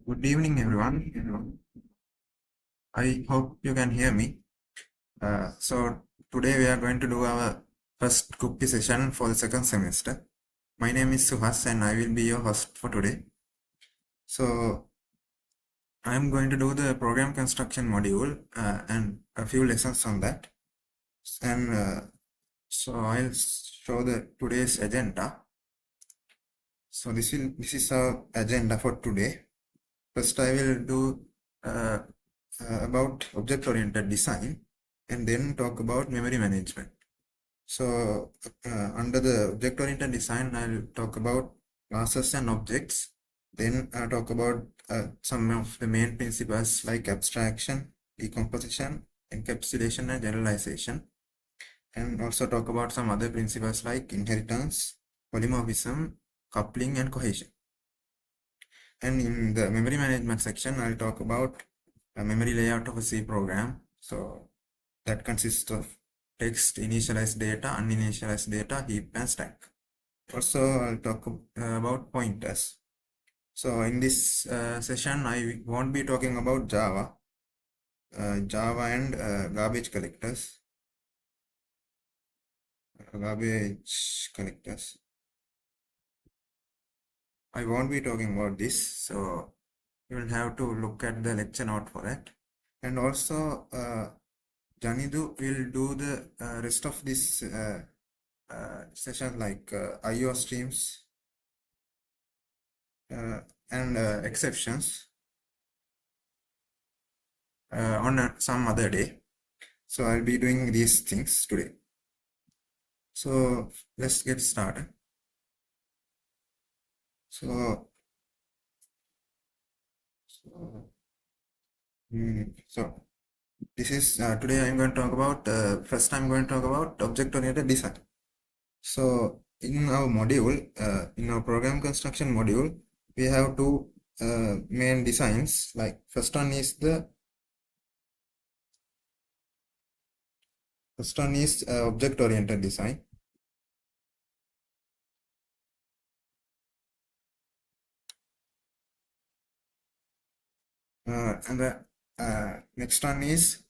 Good evening, everyone. I hope you can hear me. So today we are going to do our first Kuppi session for the second semester. My name is Suhas and I will be your host for today. So I am going to do the program construction module and a few lessons on that. And so I'll show the today's agenda. So this is our agenda for today. First, I will do about object-oriented design and then talk about memory management. So under the object-oriented design, I'll talk about classes and objects. Then I'll talk about some of the main principles like abstraction, decomposition, encapsulation, and generalization. And also talk about some other principles like inheritance, polymorphism, coupling, and cohesion. And in the memory management section, I'll talk about a memory layout of a C program. So that consists of text, initialized data, uninitialized data, heap, and stack. Also, I'll talk about pointers. So in this session, I won't be talking about Java and garbage collectors. I won't be talking about this, so you will have to look at the lecture note for that. And also, Janidu will do the rest of this session like IO streams and exceptions on some other day. So I'll be doing these things today. So let's get started. So this is today I'm going to talk about first I'm going to talk about object-oriented design. So in our module, in our program construction module, we have two main designs. Like first one is object-oriented design. And the next one is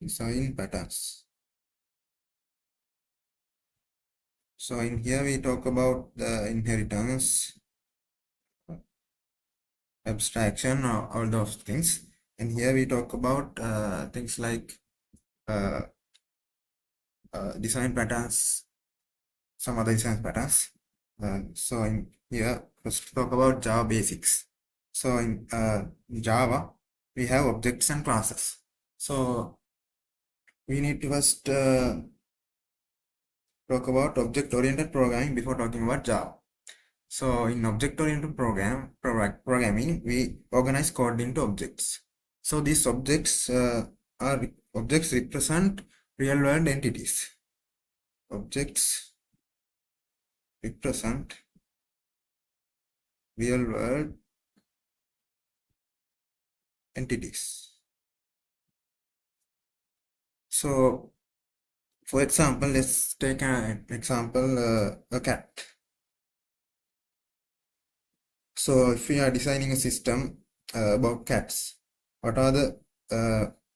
design patterns. So in here we talk about the inheritance, abstraction, all those things. And here we talk about things like design patterns, some other design patterns. So in here, let's talk about Java basics. So in Java, we have objects and classes. So we need to first talk about object-oriented programming before talking about Java. So in object-oriented programming, we organize code into objects. So these objects represent real-world entities. Objects represent real-world entities. So, for example, let's take an example, a cat. So, if we are designing a system about cats, what are the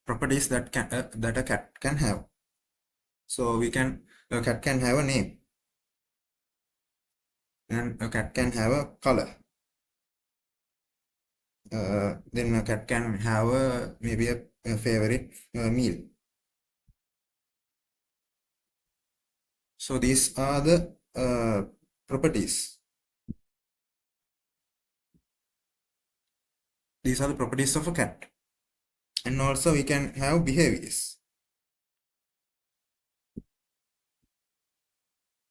properties that a cat can have? So, a cat can have a name, and a cat can have a color. Then a cat can have maybe a favorite meal. So these are the properties. These are the properties of a cat. And also we can have behaviors.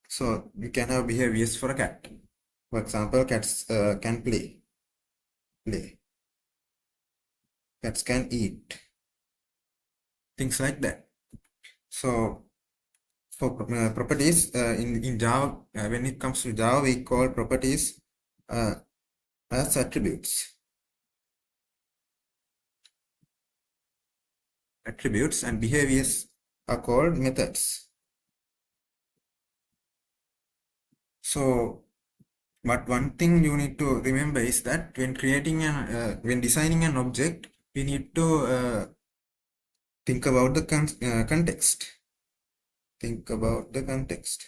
So we can have behaviors for a cat. For example, cats can play. Cats can eat. Things like that. So for properties in Java, when it comes to Java, we call properties as attributes. Attributes and behaviors are called methods. So But one thing you need to remember is that when designing an object, we need to think about the context. Think about the context.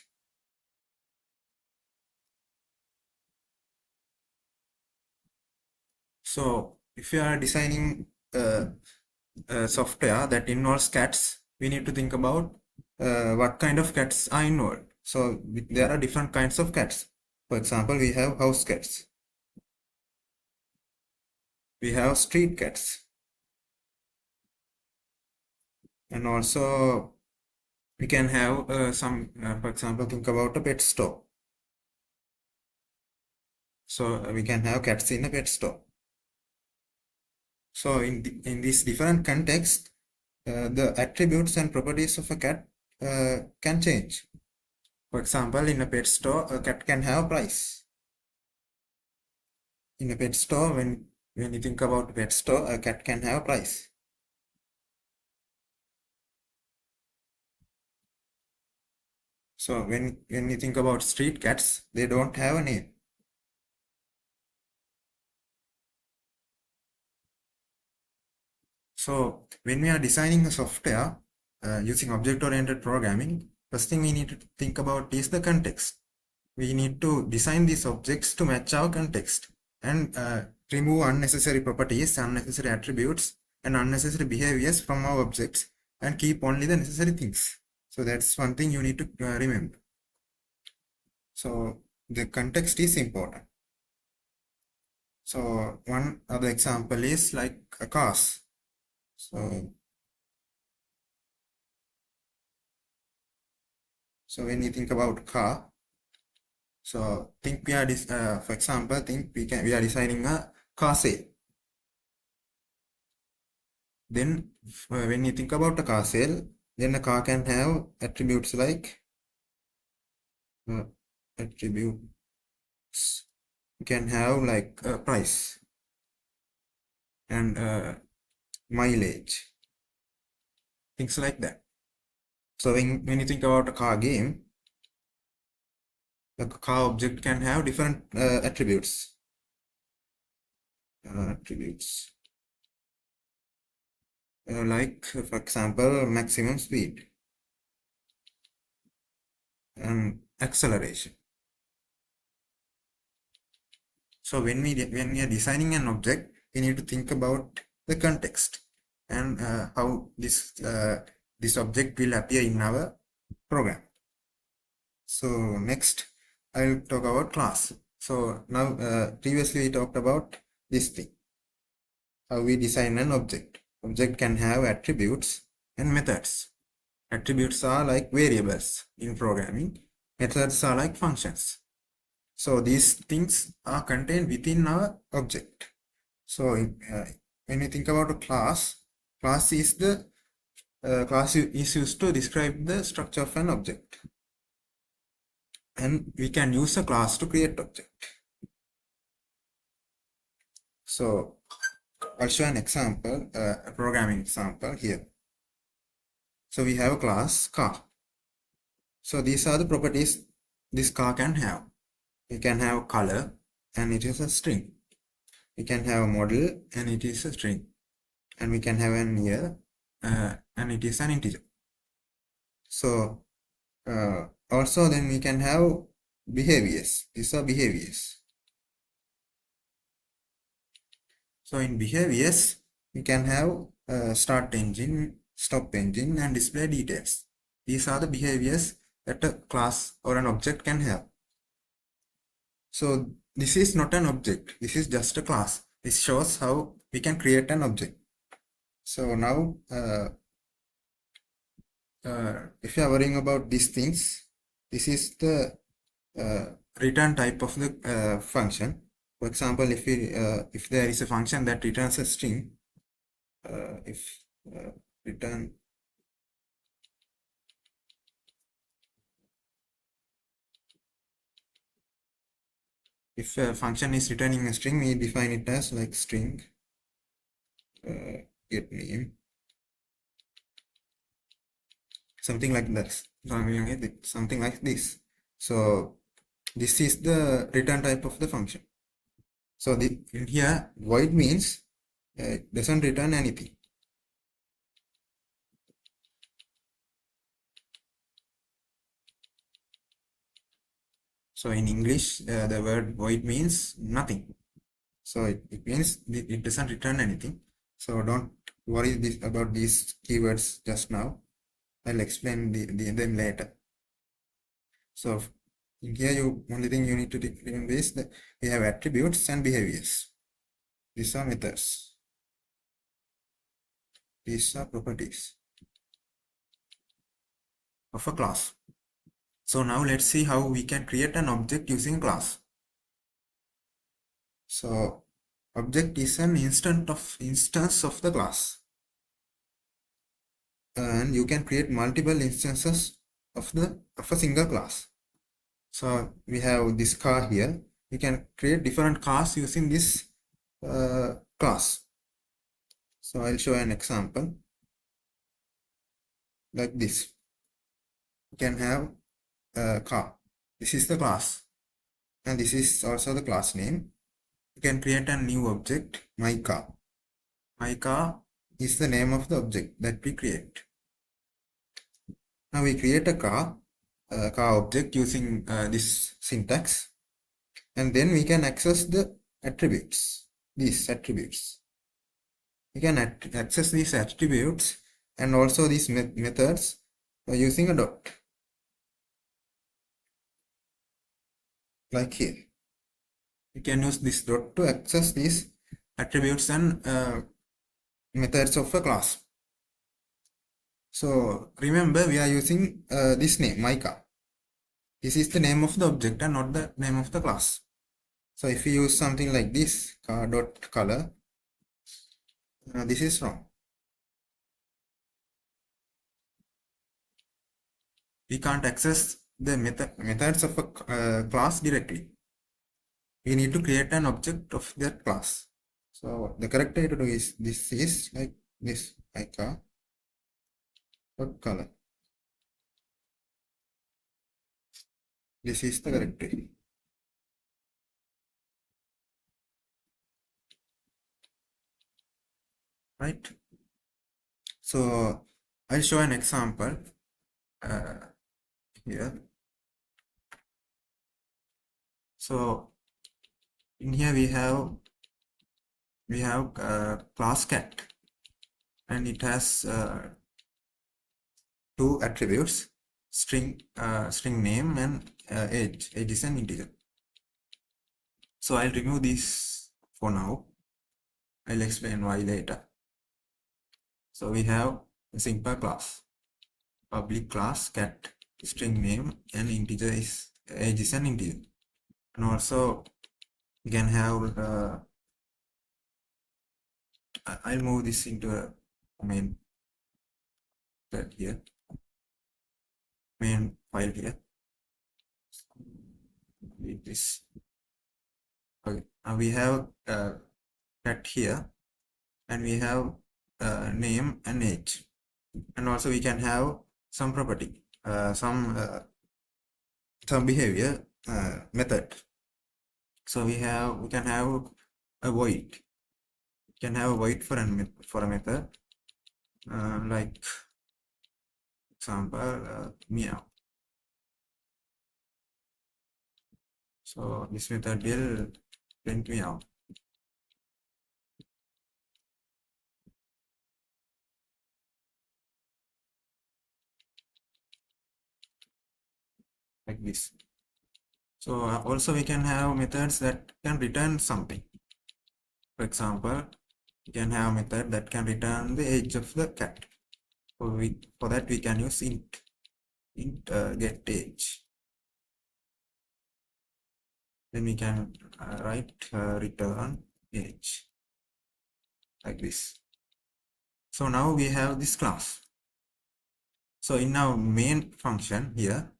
So if you are designing software that involves cats, we need to think about what kind of cats are involved. So there are different kinds of cats. For example, we have house cats. We have street cats. And also we can have for example, think about a pet store. So we can have cats in a pet store. So in this different context, the attributes and properties of a cat can change. For example, in a pet store, a cat can have price. In a pet store, when you think about pet store, a cat can have price. So when you think about street cats, they don't have a name. So when we are designing a software using object-oriented programming, first thing we need to think about is the context. We need to design these objects to match our context and remove unnecessary properties, unnecessary attributes, and unnecessary behaviors from our objects and keep only the necessary things. So that's one thing you need to remember. So the context is important. So one other example is like a cars. So when you think about car, so think we are for example, think we are designing a car sale. Then when you think about a car sale, then a car can have attributes like attributes. You can have like price and mileage, things like that. So when you think about a car game, the car object can have different attributes. Like for example, maximum speed and acceleration. So when we are designing an object, we need to think about the context and how this object will appear in our program. So next I'll talk about class. So now previously we talked about this thing, how we design an object. Object can have attributes and methods. Attributes are like variables in programming. Methods are like functions. So these things are contained within our object. So when you think about a class is the class is used to describe the structure of an object. And we can use a class to create object. So I'll show an example, a programming example here. So we have a class car. So these are the properties this car can have. It can have color and it is a string. We can have a model and it is a string. And we can have an year and it is an integer. So also then we can have behaviors. These are behaviors. So in behaviors, we can have start engine, stop engine, and display details. These are the behaviors that a class or an object can have. So this is not an object. This is just a class. This shows how we can create an object. So now, if you are worrying about these things, this is the return type of the function. For example, if there is a function that returns a string, if return if a function is returning a string, we define it as like string get name, something like this. Something like this. So this is the return type of the function. So in here void means it doesn't return anything. So in English, the word void means nothing. So it means it doesn't return anything. So don't worry about these keywords just now. I'll explain them later. So in here, only thing you need to remember is that we have attributes and behaviors. These are methods. These are properties of a class. So now let's see how we can create an object using class. So object is an instance of the class, and you can create multiple instances of a single class. So we have this car here. We can create different cars using this class. So I'll show an example like this. You can have a car. This is the class, and this is also the class name. You can create a new object, my car. My car is the name of the object that we create. Now we create a car object using this syntax, and then we can access the attributes, these attributes. We can access these attributes and also these methods by using a dot, like here. We can use this dot to access these attributes and methods of a class. So remember, we are using this name, my car. This is the name of the object and not the name of the class. So if we use something like this, car.color, this is wrong. We can't access the methods of a class directly. We need to create an object of that class. So the correct way to do is this is like this, my car.color. This is the correct way. Right? So I'll show an example here. So in here we have class cat, and it has two attributes, string name and age. Age is an integer. So I'll remove this for now. I'll explain why later. So we have a simple class, public class cat, string name, and integer is age is an integer. And also you can have I'll move this into a main thread here, main file here. Delete this. Okay, now we have cat here, and we have name and age, and also we can have some property, some behavior method. So we can have a void. We can have a void for a method, like example meow. So this method will print meow. Like this. So also we can have methods that can return something. For example, we can have a method that can return the age of the cat. So for that we can use int get age. Then we can write return age like this. So now we have this class. So in our main function here,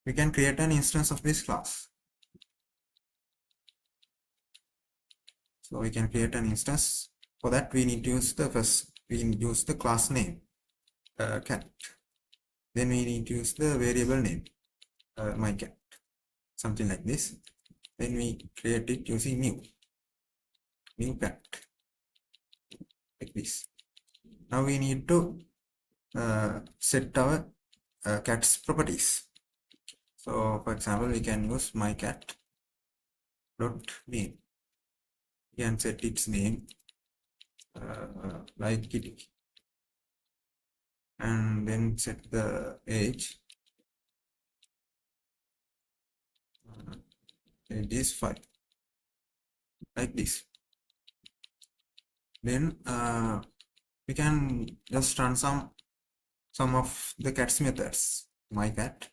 we can create an instance of this class. So we can create an instance. For that we need to use the class name cat. Then we need to use the variable name my cat. something like this. Then we create it using new cat, like this. Now we need to set our cat's properties. So for example, we can use my cat dot name. We can set its name like kitty, and then set the age. It is 5, like this. Then we can just run some of the cat's methods. My cat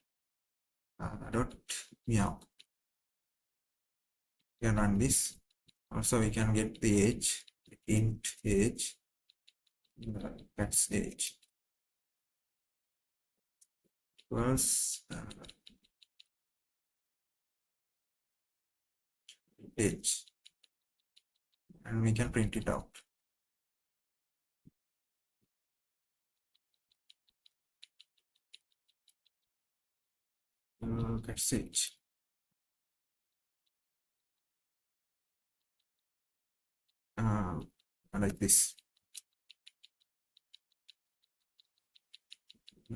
dot meow. We can run this. Also we can get the age, int age, cat's age equals age, and we can print it out. Cat's age. Like this.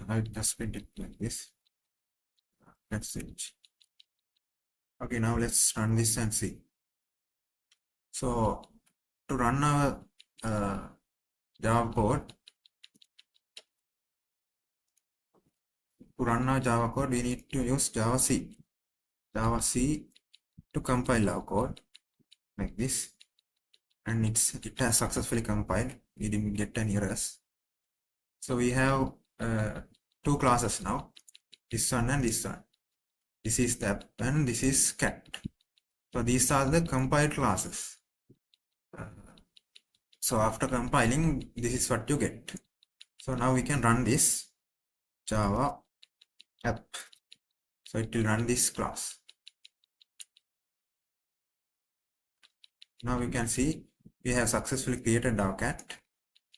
I just print it like this. Cat's age. Okay, now let's run this and see. So to run our Java code, we need to use Java C to compile our code like this, and it has successfully compiled. We didn't get any errors. So we have two classes now, this one and this one. This is the app and this is cat. So these are the compiled classes. So after compiling, this is what you get. So now we can run this Java app. So it will run this class. Now we can see we have successfully created our cat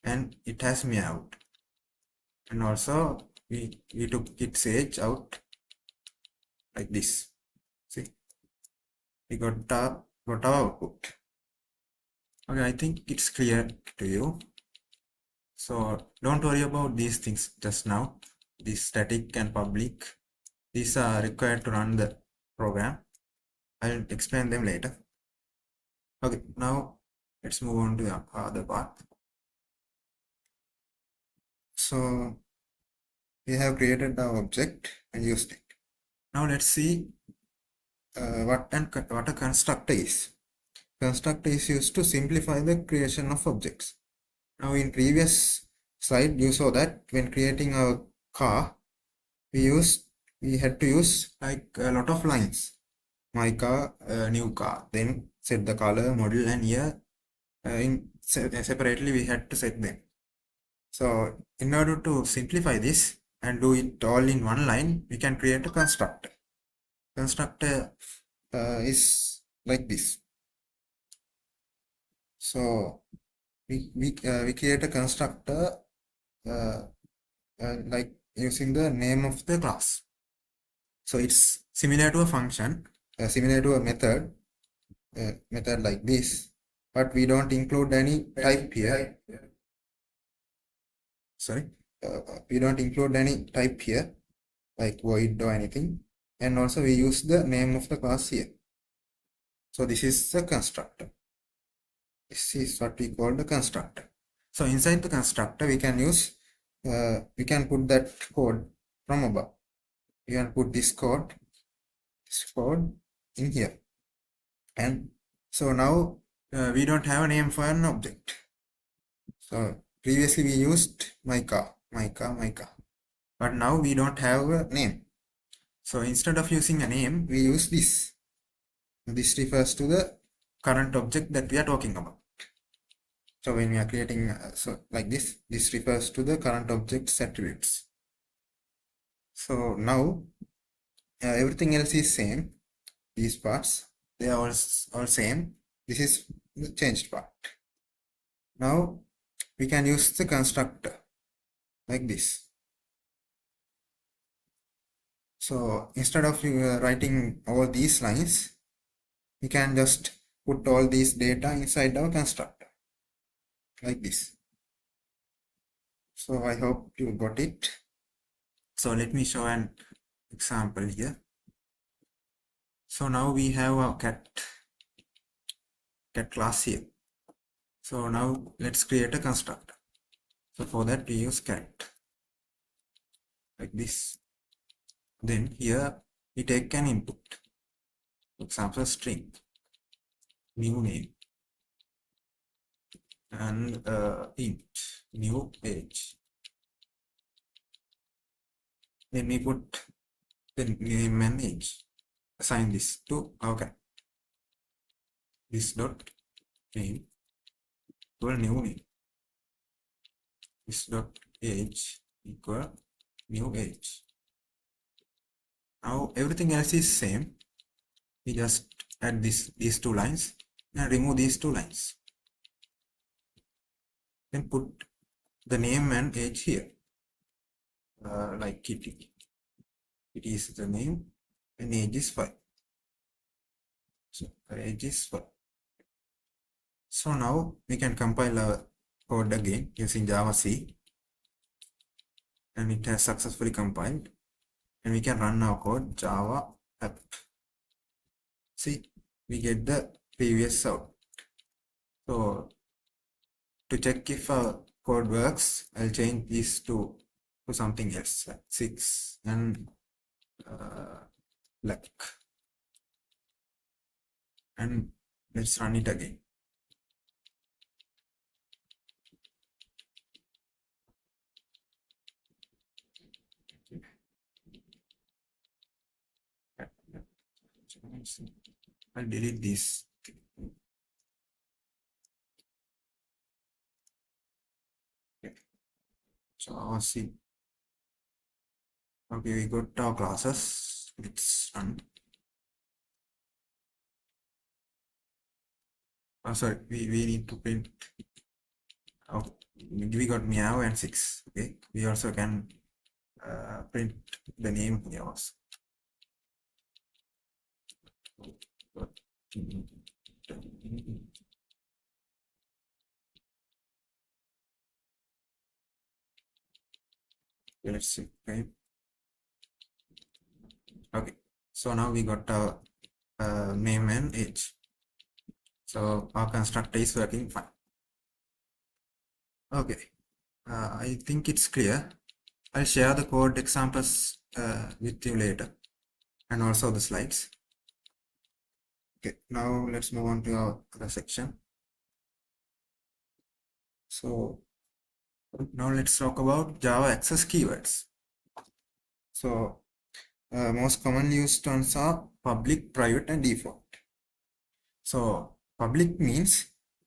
and it has meowed. And also we took its age out like this. See, we got our output. Okay, I think it's clear to you. So don't worry about these things just now. This static and public, these are required to run the program. I'll explain them later. Okay, now let's move on to the other part. So we have created the object and used it. Now let's see what a constructor is. Constructor is used to simplify the creation of objects. Now in previous slide you saw that when creating a car, we had to use like a lot of lines. My car, new car, then set the color, model, and year. Separately we had to set them. So in order to simplify this and do it all in one line, we can create a constructor. Constructor is like this. So we create a constructor like using the name of the class. So it's similar to a function, similar to a method like this, but we don't include any type here. Sorry, we don't include any type here like void or anything, and also we use the name of the class here. So this is the constructor. This is what we call the constructor. So inside the constructor we can use we can put that code from above. We can put this code in here, and so now we don't have a name for an object. So previously we used my car, but now we don't have a name. So instead of using a name, we use this. This refers to the current object that we are talking about. So when we are creating so like this refers to the current object's attributes. So now everything else is same. These parts, they are all same. This is the changed part. Now we can use the constructor like this. So instead of writing all these lines, we can just put all these data inside our constructor like this. So I hope you got it. So let me show an example here. So now we have our cat class here. So now let's create a constructor. So for that we use cat like this. Then here we take an input, for example string, new name, and int, new age. Then we put the name and age. Assign this to our cat. This dot name equal new name. This dot age equal new age. Now everything else is same. We just add these two lines and remove these two lines. Then put the name and age here, like Kitty. It is the name and age is 5. So age is 5. So now we can compile our code again using Java C, and it has successfully compiled, and we can run our code Java app. See, we get the previous out. So to check if our code works, I'll change these to something else, like 6 and black, and let's run it again. I'll delete this. So see, okay, we got our classes. Let's run. Oh, sorry, we need to print. Oh, we got meow and 6. Okay, we also can print the name here also. Let's see. Okay, so now we got our name and age. So our constructor is working fine. Okay, I think it's clear. I'll share the code examples with you later, and also the slides. Okay, now let's move on to our other section. So now let's talk about Java access keywords. So most commonly used ones are public, private, and default. So public means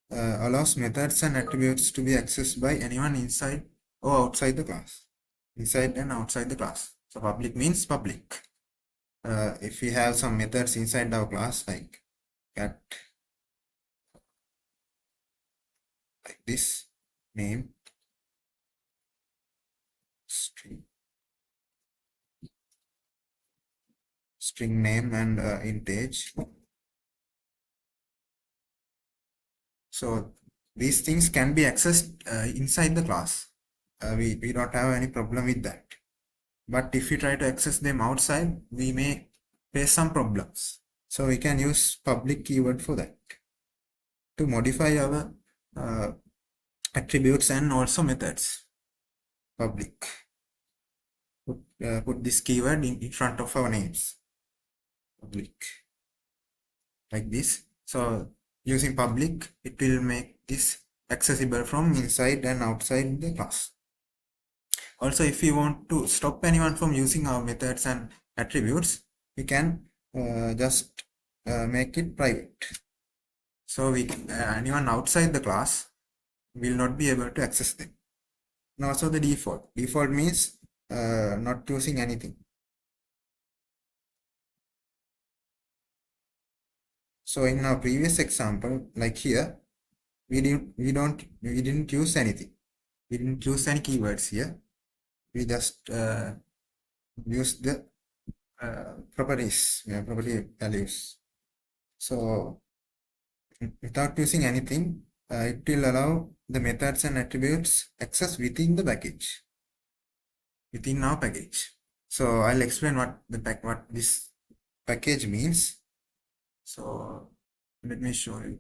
allows methods and attributes to be accessed by anyone inside or outside the class. Inside and outside the class. So public means public. If we have some methods inside our class like cat, like this, name, string name, and int age. So these things can be accessed inside the class. We don't have any problem with that. But if we try to access them outside, we may face some problems. So we can use public keyword for that to modify our attributes and also methods. Public. Put this keyword in front of our names. Public. Like this. So using public, it will make this accessible from inside and outside the class. Also, if we want to stop anyone from using our methods and attributes, we can just make it private. So anyone outside the class will not be able to access them. And also the default. Default means not using anything. So in our previous example, like here, we didn't use anything. We didn't use any keywords here. We just use the properties, property values. So without using anything, it will allow the methods and attributes access within the package, within our package. So I'll explain what this package means. So let me show you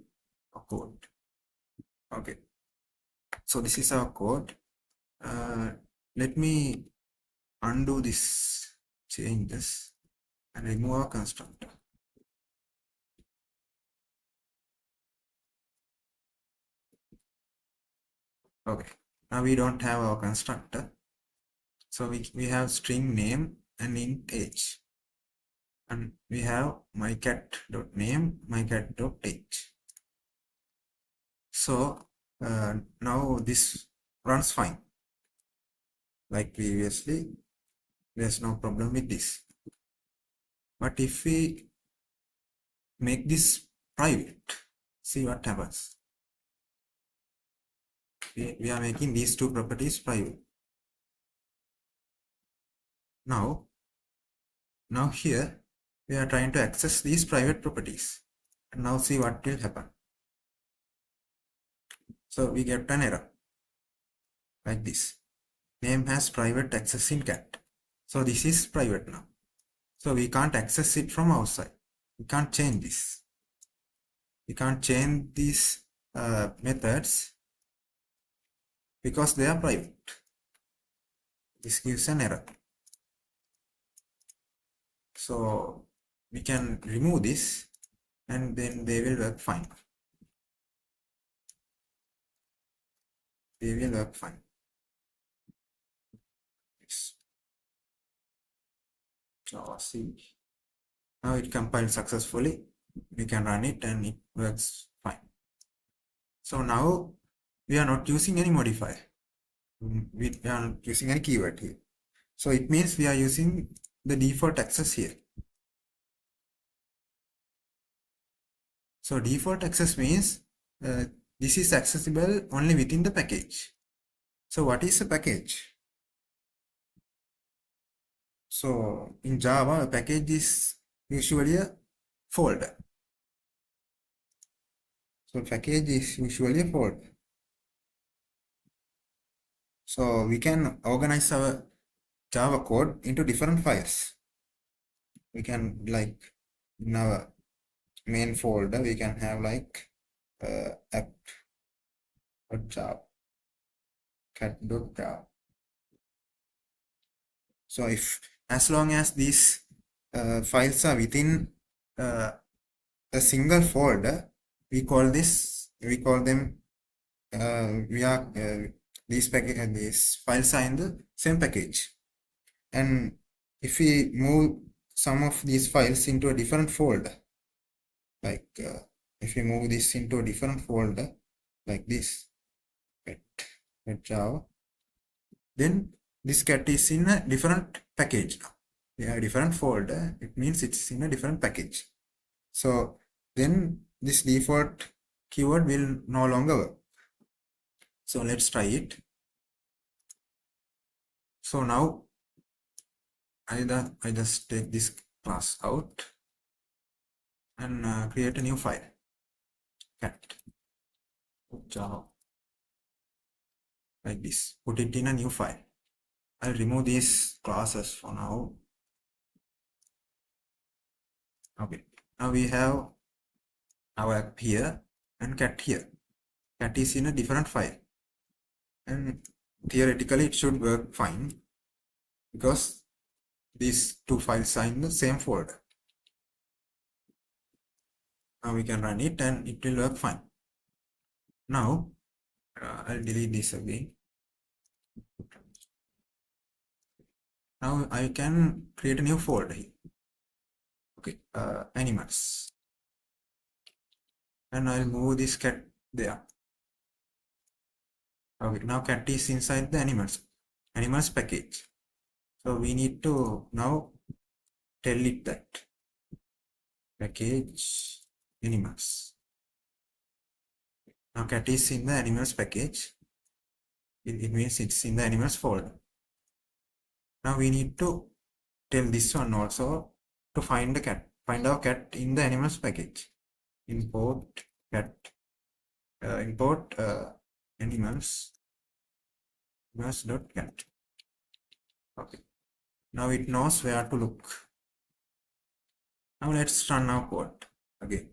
a code. Okay, so this is our code. Let me undo this changes and remove our constructor. Okay, now we don't have our constructor, so we have string name and int age, and we have my cat.name, my cat.age. So now this runs fine. Like previously, there's no problem with this. But if we make this private, see what happens. We are making these two properties private. Now here we are trying to access these private properties. And now see what will happen. So we get an error like this. Name has private access in cat. So this is private now. So we can't access it from outside. We can't change this. We can't change these methods because they are private. This gives an error. So we can remove this and then they will work fine. They will work fine. Yes. See. Now it compiled successfully. We can run it and it works fine. So now we are not using any modifier. We are not using any keyword here. So it means we are using the default access here. So default access means this is accessible only within the package. So what is a package? So in Java, a package is usually a folder. So package is usually a folder. So we can organize our Java code into different files. We can, like, in our main folder, we can have like app.java, cat.java. So if as long as these files are within a single folder, we call them these files are in the same package. And if we move some of these files into a different folder, like if we move this into a different folder like this, Java, then this cat is in a different package now. We have a different folder, it means it's in a different package. So then this default keyword will no longer work. So let's try it. So now I just take this class out and create a new file, cat Java, like this. Put it in a new file. I'll remove these classes for now. Okay, now we have our app here and cat here. Cat is in a different file, and theoretically it should work fine because these two files are in the same folder. Now we can run it and it will work fine. Now I'll delete this again. Now I can create a new folder here. Okay, animals, and I'll move this cat there. Okay, now cat is inside the animals package. So we need to now tell it that package animals. Now cat is in the animals package. It means it's in the animals folder. Now we need to tell this one also to find the cat. Find our cat in the animals package. Import cat. Import animals. Animals.cat. Okay. Now it knows where to look. Now let's run our code again.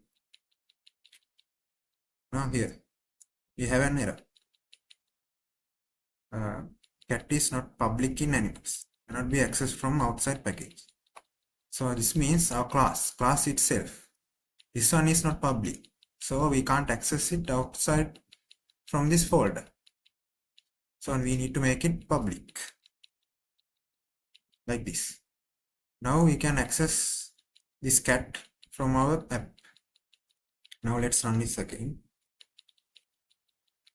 Now here we have an error. Cat is not public in animals. Cannot be accessed from outside package. So this means our class itself. This one is not public. So we can't access it outside from this folder. So we need to make it public. Like this. Now we can access this cat from our app. Now let's run this again.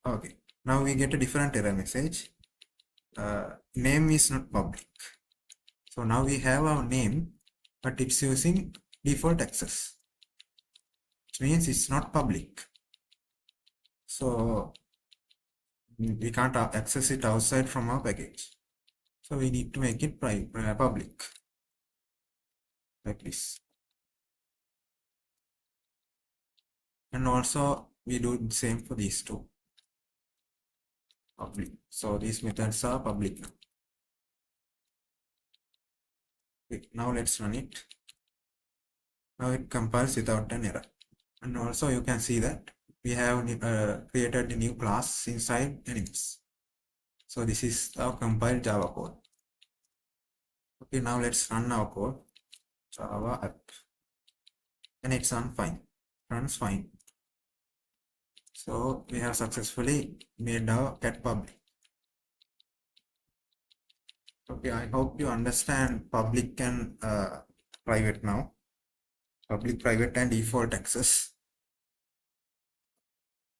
Okay. Now we get a different error message. Name is not public. So now we have our name, but it's using default access, which means it's not public. So we can't access it outside from our package. So we need to make it public, like this. And also we do the same for these two. Public. So these methods are public now. Okay, now let's run it. Now it compiles without an error. And also you can see that we have created a new class inside animals. So this is our compiled Java code. Okay, now let's run our code. Java app. And it's runs fine. So we have successfully made our cat public. Okay, I hope you understand public and private now. Public, private, and default access.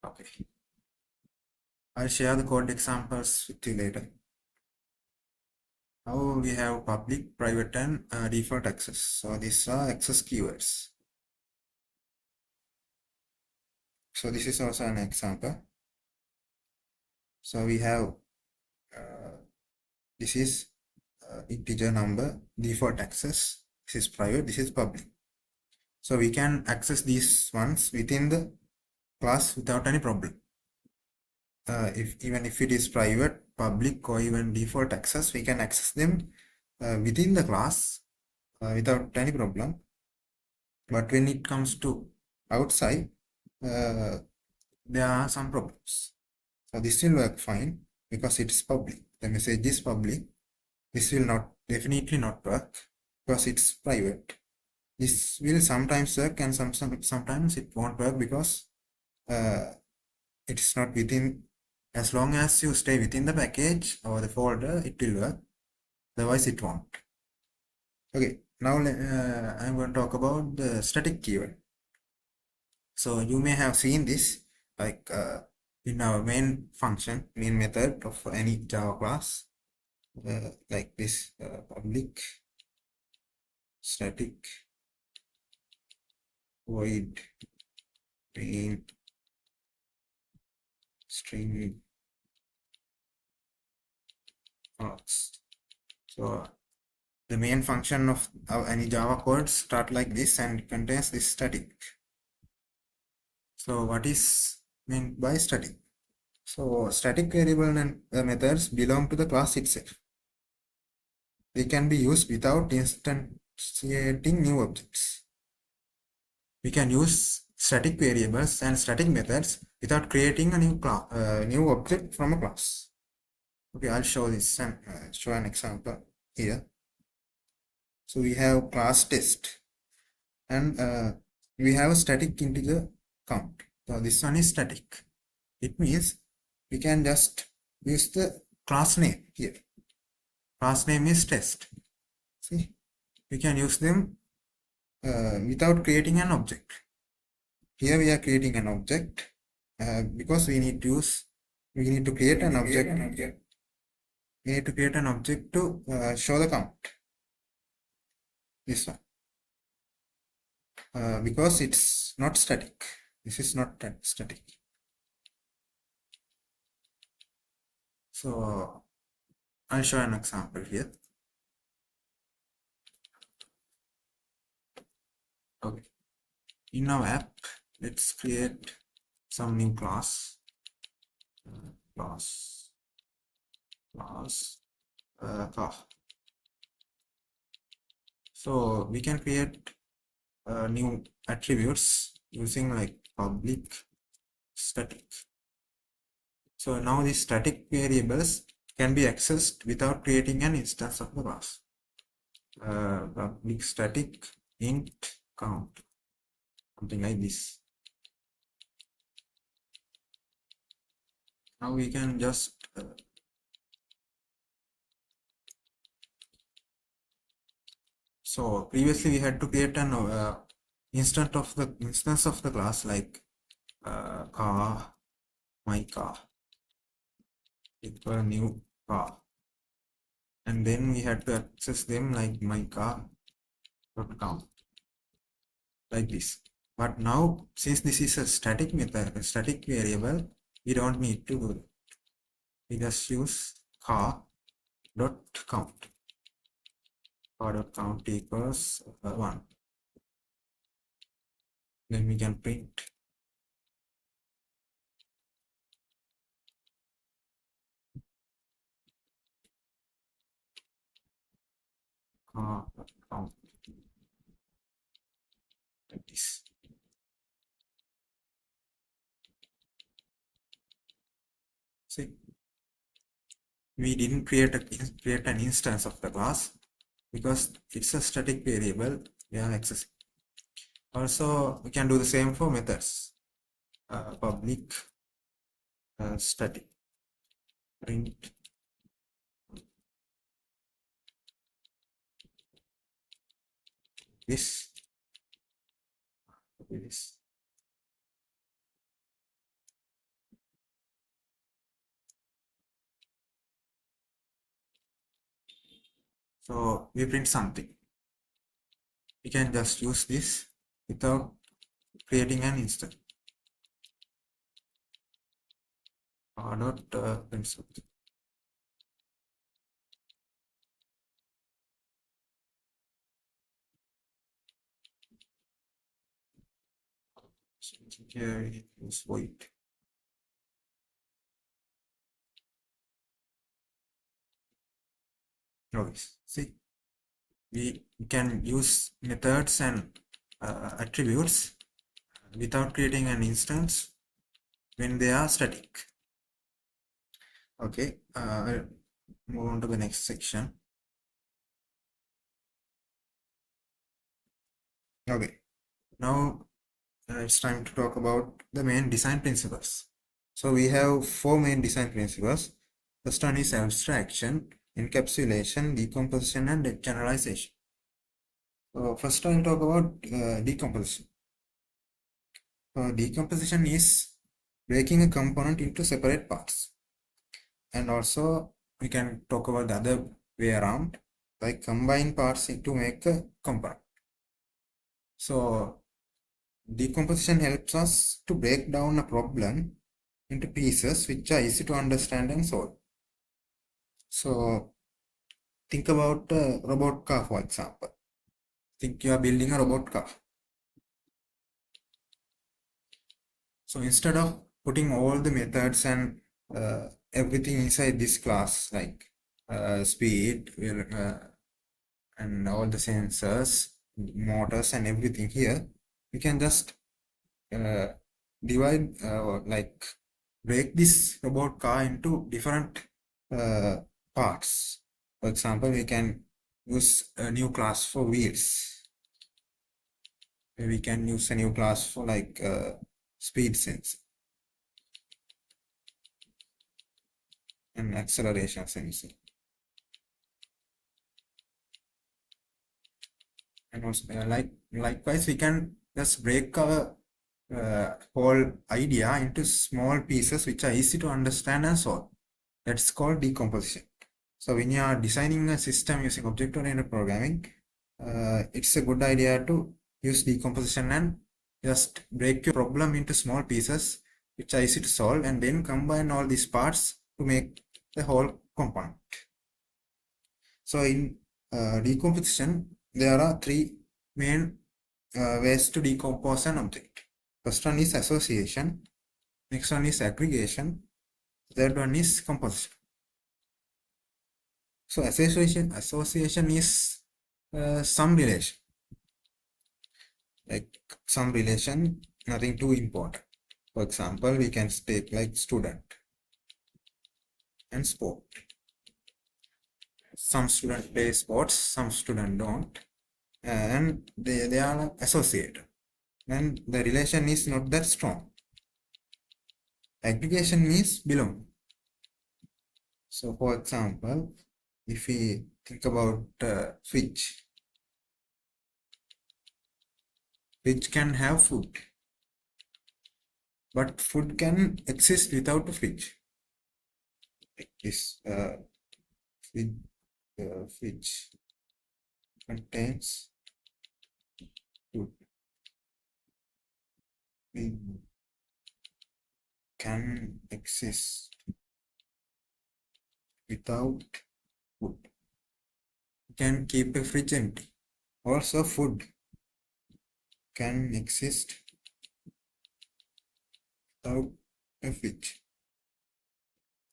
Okay. I'll share the code examples with you later. Now we have public, private, and default access. So these are access keywords. So this is also an example. So we have this is integer number, default access. This is private, this is public. So we can access these ones within the class without any problem. Even if it is private, public, or even default access, we can access them within the class without any problem. But when it comes to outside, there are some problems. So this will work fine because it's public. The message is public. This will definitely not work because it's private. This will sometimes work and sometimes it won't work because it's not within. As long as you stay within the package or the folder, it will work. Otherwise, it won't. Okay, now I'm going to talk about the static keyword. So you may have seen this like in our main method of any Java class, like this public static void main string args. So the main function of any Java code start like this and contains this static. So what is meant by static? So static variable and methods belong to the class itself. They can be used without instantiating new objects. We can use static variables and static methods without creating a new object from a class. Okay, I'll show this and show an example here. So we have class test and we have a static integer count. So this one is static. It means we can just use the class name here. Class name is test. See, we can use them without creating an object. Here we are creating an object because we need to create an object. We need to create an object to show the count. This one. Because it's not static. This is not static. So I'll show an example here. Okay. In our app, let's create some new class. Class. Car. So we can create new attributes using like public static. So now these static variables can be accessed without creating an instance of the class. Public static int count, something like this. Now we can just so previously we had to create an instance of the class like car, my car, equal new car, and then we had to access them like my car dot count, like this. But now since this is a static method, a static variable, we don't need to do that. We just use car dot count. Car dot count equals 1. Then we can print car dot count, like this. See, we didn't create an instance of the class because it's a static variable we are accessing. Also, we can do the same for methods. Public static print this, this. So we print something. We can just use this without creating an instance. Dot print something. Here it is void. Okay, see, we can use methods and attributes without creating an instance when they are static. Okay, I'll move on to the next section. Okay, now it's time to talk about the main design principles. So we have 4 main design principles. First one is abstraction, encapsulation, decomposition, and generalization. So first I'll talk about decomposition. Decomposition is breaking a component into separate parts. And also we can talk about the other way around, like combine parts to make a component. So decomposition helps us to break down a problem into pieces which are easy to understand and solve. So think about a robot car, for example. Think you are building a robot car. So instead of putting all the methods and everything inside this class, like speed and all the sensors, motors and everything here, we can just divide like break this robot car into different parts. For example, we can use a new class for wheels. We can use a new class for like speed sensor and acceleration sensor. And also, likewise, we can just break our whole idea into small pieces which are easy to understand and solve. That's called decomposition. So when you are designing a system using object-oriented programming, it's a good idea to use decomposition and just break your problem into small pieces which are easy to solve, and then combine all these parts to make the whole component. So in decomposition, there are 3 main ways to decompose an object. First one is association, next one is aggregation, third one is composition. So association is some relation, like some relation, nothing too important. For example, we can take like student and sport. Some students play sports, some students don't, and they are associated. And the relation is not that strong. Aggregation means belong. So, for example, if we think about fridge can have food, but food can exist without a fridge. Like this, fridge contains food. We can exist without food. You can keep a fridge empty. Also, food can exist without a fridge.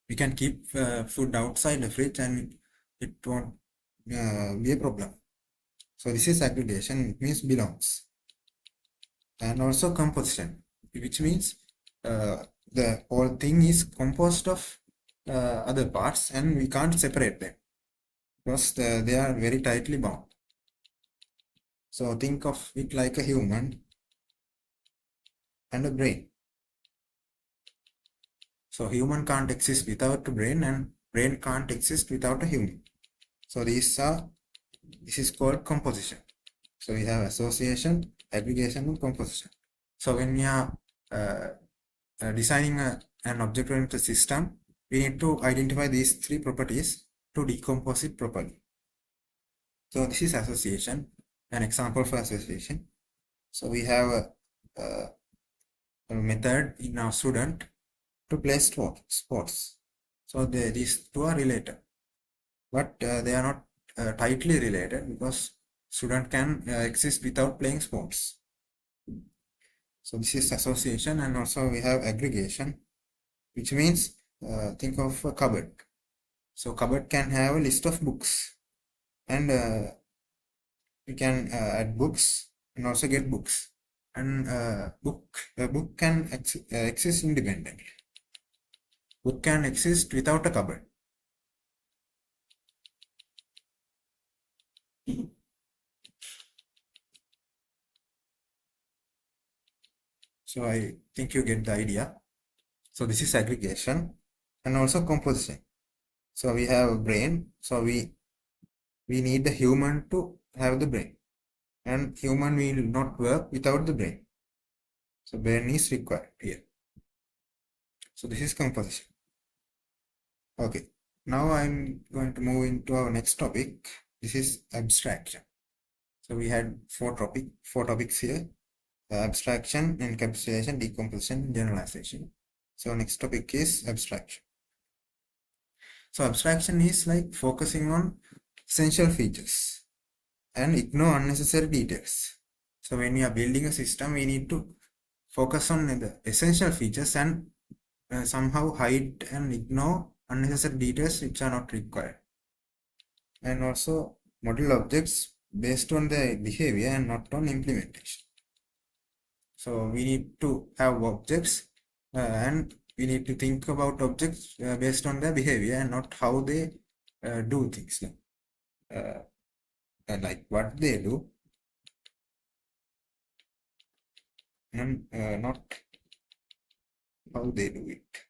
We can keep food outside the fridge and it won't be a problem. So this is aggregation, it means belongs. And also composition, which means the whole thing is composed of other parts and we can't separate them because they are very tightly bound. So think of it like a human and a brain. So human can't exist without a brain and brain can't exist without a human. So this is called composition. So we have association, aggregation and composition. So when we are designing an object-oriented system, we need to identify these three properties to decompose it properly. So this is association, an example for association. So we have a method in our student to play sports. So these two are related, but they are not tightly related because student can exist without playing sports. So this is association, and also we have aggregation, which means think of a cupboard. So cupboard can have a list of books, and we can add books and also get books. And a book can exist independently. Book can exist without a cupboard. So I think you get the idea. So this is aggregation and also composition. So we have a brain. So we need the human to have the brain, and human will not work without the brain. So brain is required here. So this is composition. Okay. Now I'm going to move into our next topic. This is abstraction. So we had four topics here: abstraction, encapsulation, decomposition, generalization. So next topic is abstraction. So abstraction is like focusing on essential features and ignore unnecessary details. So when we are building a system, we need to focus on the essential features and somehow hide and ignore unnecessary details which are not required. And also model objects based on their behavior and not on implementation. So we need to have objects and we need to think about objects based on their behavior and not how they do things, like what they do, and not how they do it.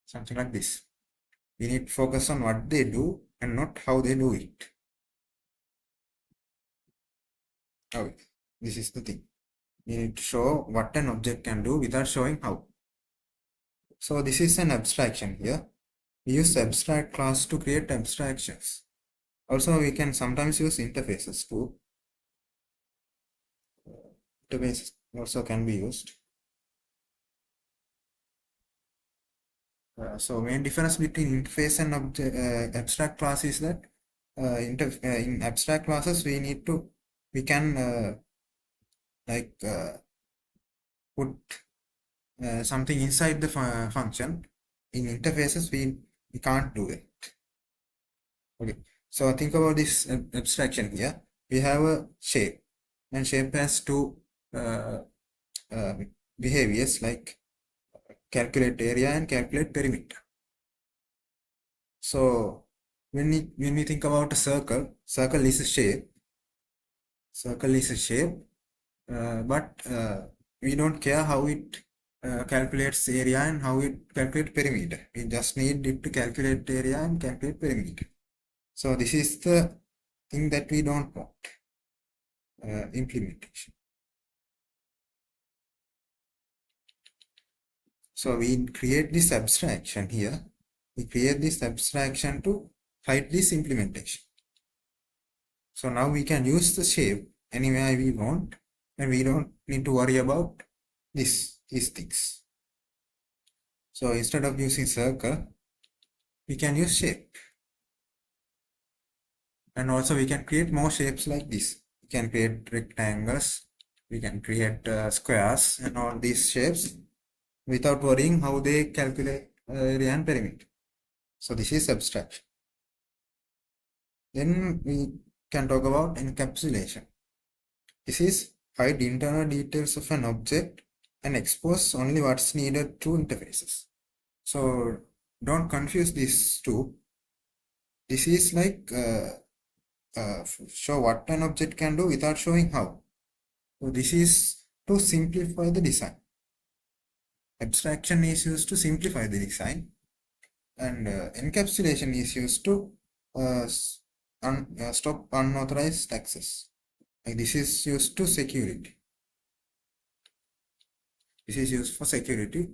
Something like this. We need to focus on what they do and not how they do it. Okay, this is the thing. We need to show what an object can do without showing how. So this is an abstraction here. We use abstract class to create abstractions. Also, we can sometimes use interfaces too. Interfaces also can be used. So main difference between interface and abstract class is that in abstract classes we need to we can put something inside the function. In interfaces, we can't do it. Okay, so think about this abstraction here. We have a shape, and shape has two uh, uh, behaviors like calculate area and calculate perimeter. So when we think about a circle is a shape. Circle is a shape, but we don't care how it calculates area and how it calculates perimeter. We just need it to calculate area and calculate perimeter. So this is the thing that we don't want. Implementation. So we create this abstraction here. We create this abstraction to hide this implementation. So now we can use the shape anywhere we want, and we don't need to worry about these things. So instead of using circle, we can use shape. And also we can create more shapes like this. We can create rectangles, we can create squares and all these shapes without worrying how they calculate area and perimeter. So this is abstraction. Then we can talk about encapsulation. This is hide internal details of an object and expose only what's needed through interfaces. So don't confuse these two. This is like show what an object can do without showing how. So this is to simplify the design. Abstraction is used to simplify the design, and encapsulation is used to stop unauthorized access. Like this is used to security. This is used for security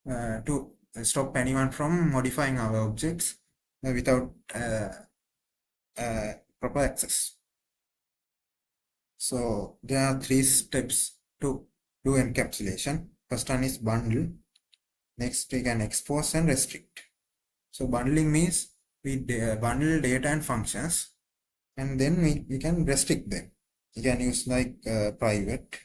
to stop anyone from modifying our objects without proper access. So there are 3 steps to do encapsulation. First one is bundle. Next we can expose and restrict. So bundling means we bundle data and functions, and then we can restrict them. You can use like private,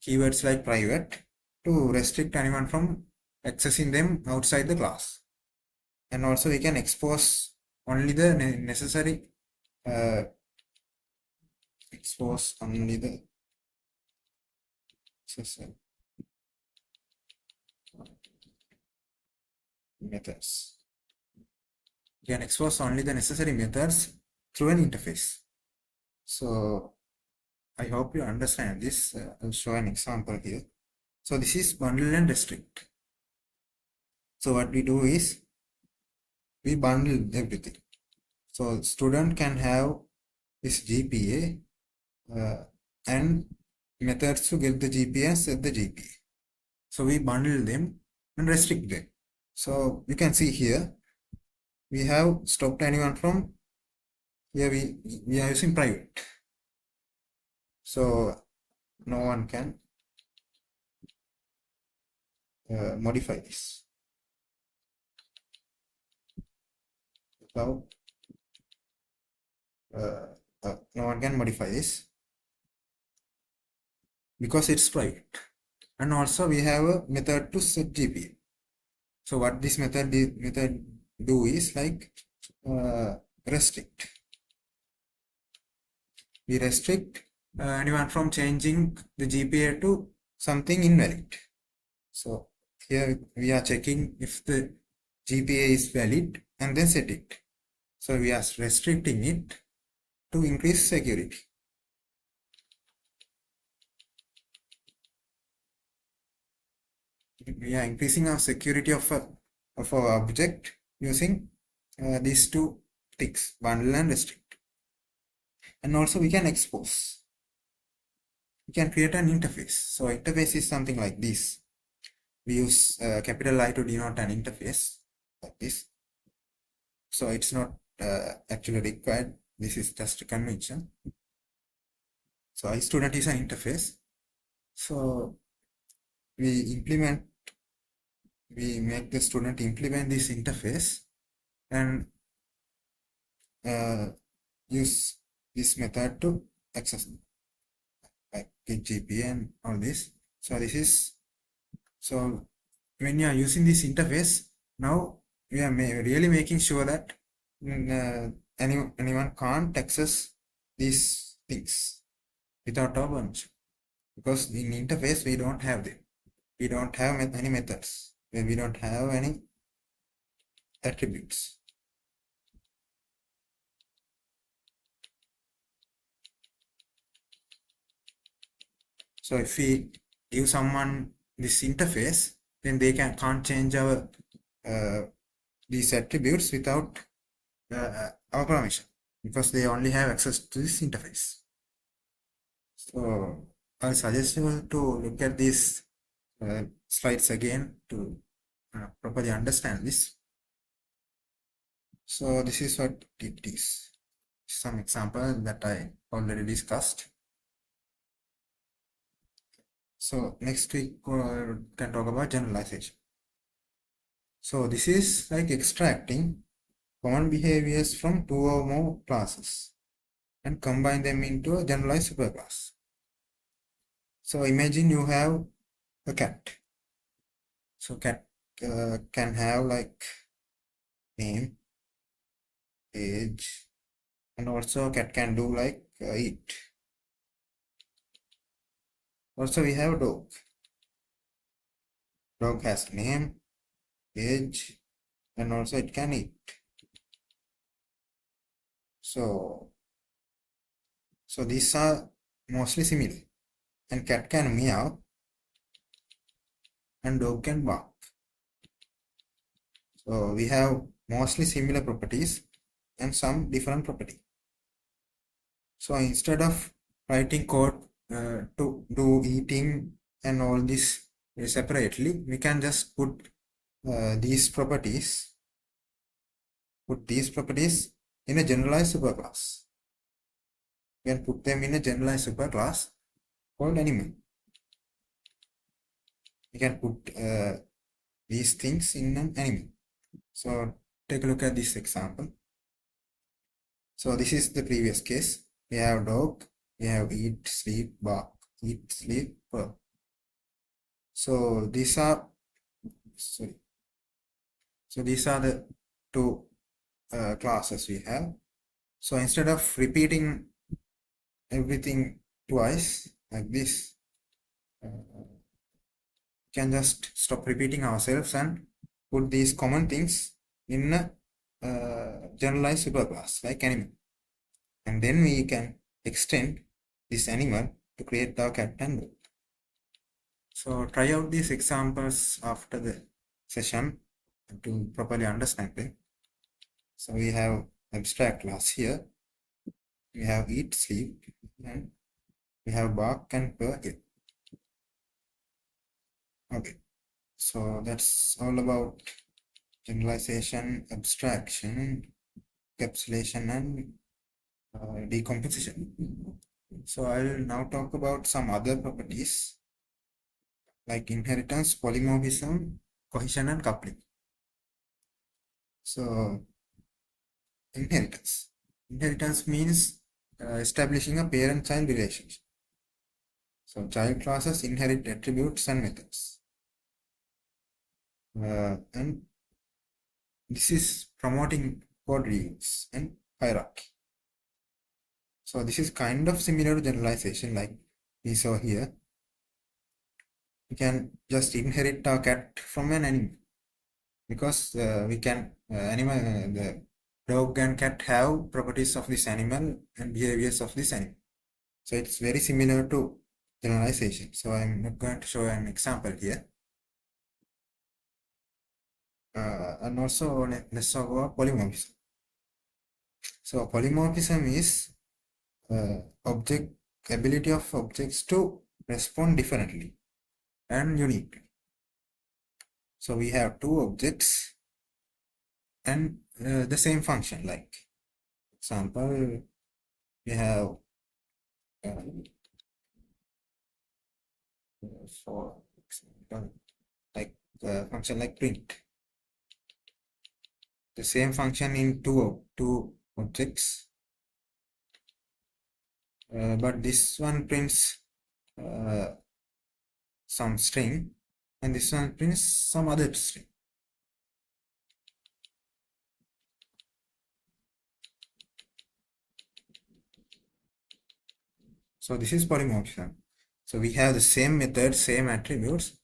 keywords like private to restrict anyone from accessing them outside the class. And also we can expose only the necessary methods. You can expose only the necessary methods through an interface. So I hope you understand this. I'll show an example here. So this is bundle and restrict. So what we do is we bundle everything. So student can have this GPA and methods to get the GPA and set the GPA. So we bundle them and restrict them. So you can see here we have stopped anyone from here. We are using private, so no one can modify this. So no one can modify this because it's private. And also we have a method to set GPA. So what this method do is like restrict. We restrict anyone from changing the GPA to something invalid. So here we are checking if the GPA is valid and then set it. So we are restricting it to increase security. We are increasing our security of our object using these 2 things, bundle and restrict. And also we can expose. We can create an interface. So interface is something like this. We use capital I to denote an interface like this. So it's not actually required. This is just a convention. So iStudent is an interface. So we make the student implement this interface and use this method to access like get GPA and all this. So this is, so when you are using this interface, now we are really making sure that anyone can't access these things without our permission, because in interface we don't have them. We don't have any methods. We don't have any attributes. So if we give someone this interface, then they can't change our these attributes without our permission, because they only have access to this interface. So I suggest you to look at these slides again to properly understand this. So this is what it is. Some example that I already discussed. So next we can talk about generalization. So this is like extracting common behaviors from two or more classes and combine them into a generalized superclass. So imagine you have a cat. So cat can have like name, age, and also cat can do like eat. Also we have dog. Dog has name, age, and also it can eat. So these are mostly similar, and cat can meow and dog can bark. So we have mostly similar properties and some different property. So instead of writing code to do eating and all this separately, we can just put these properties in a generalized superclass. We can put them in a generalized superclass called animal. We can put these things in an animal. So take a look at this example. So this is the previous case. We have dog, we have eat, sleep, bark, eat, sleep, purr. So these are the two classes we have. So instead of repeating everything twice like this, can just stop repeating ourselves and put these common things in a generalized superclass like animal, and then we can extend this animal to create the cat and dog. So try out these examples after the session to properly understand them. So we have abstract class here, we have eat, sleep, and we have bark and purr here. Okay, so that's all about generalization, abstraction, encapsulation, and decomposition. So I'll now talk about some other properties like inheritance, polymorphism, cohesion, and coupling. So inheritance means establishing a parent-child relationship. So child classes inherit attributes and methods, and this is promoting code reuse and hierarchy. So this is kind of similar to generalization like we saw here. We can just inherit our cat from an animal, because we can the dog and cat have properties of this animal and behaviors of this animal. So it's very similar to generalization. So I'm not going to show an example here. And also let's talk about polymorphism. So polymorphism is ability of objects to respond differently and uniquely. So we have two objects and the same function. Like example, we have for example, like function like print. The same function in two objects but this one prints some string and this one prints some other string. So this is polymorphism. So we have the same method, same attributes,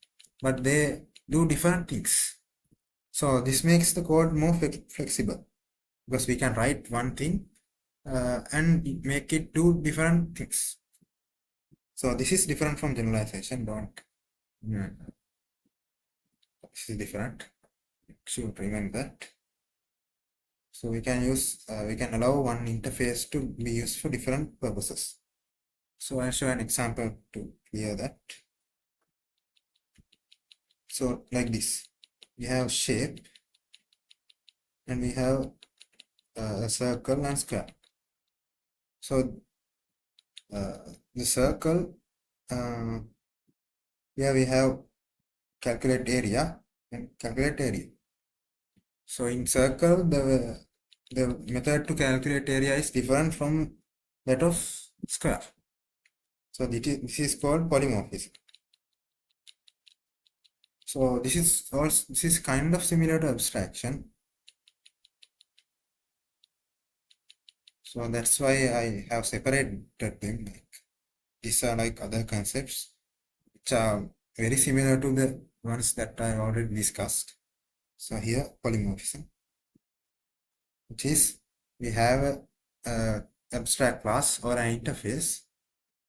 but they do different things. So this makes the code more flexible because we can write one thing and make it do different things. So this is different from generalization. This is different. Should remember that. So we can allow one interface to be used for different purposes. So I'll show an example to clear that. So like this, we have shape and we have a circle and square. So the circle, here we have calculate area and calculate area. So in circle, the method to calculate area is different from that of square. So this is called polymorphism. So this is kind of similar to abstraction. So that's why I have separated them. Like these are like other concepts which are very similar to the ones that I already discussed. So here polymorphism, which is we have a abstract class or an interface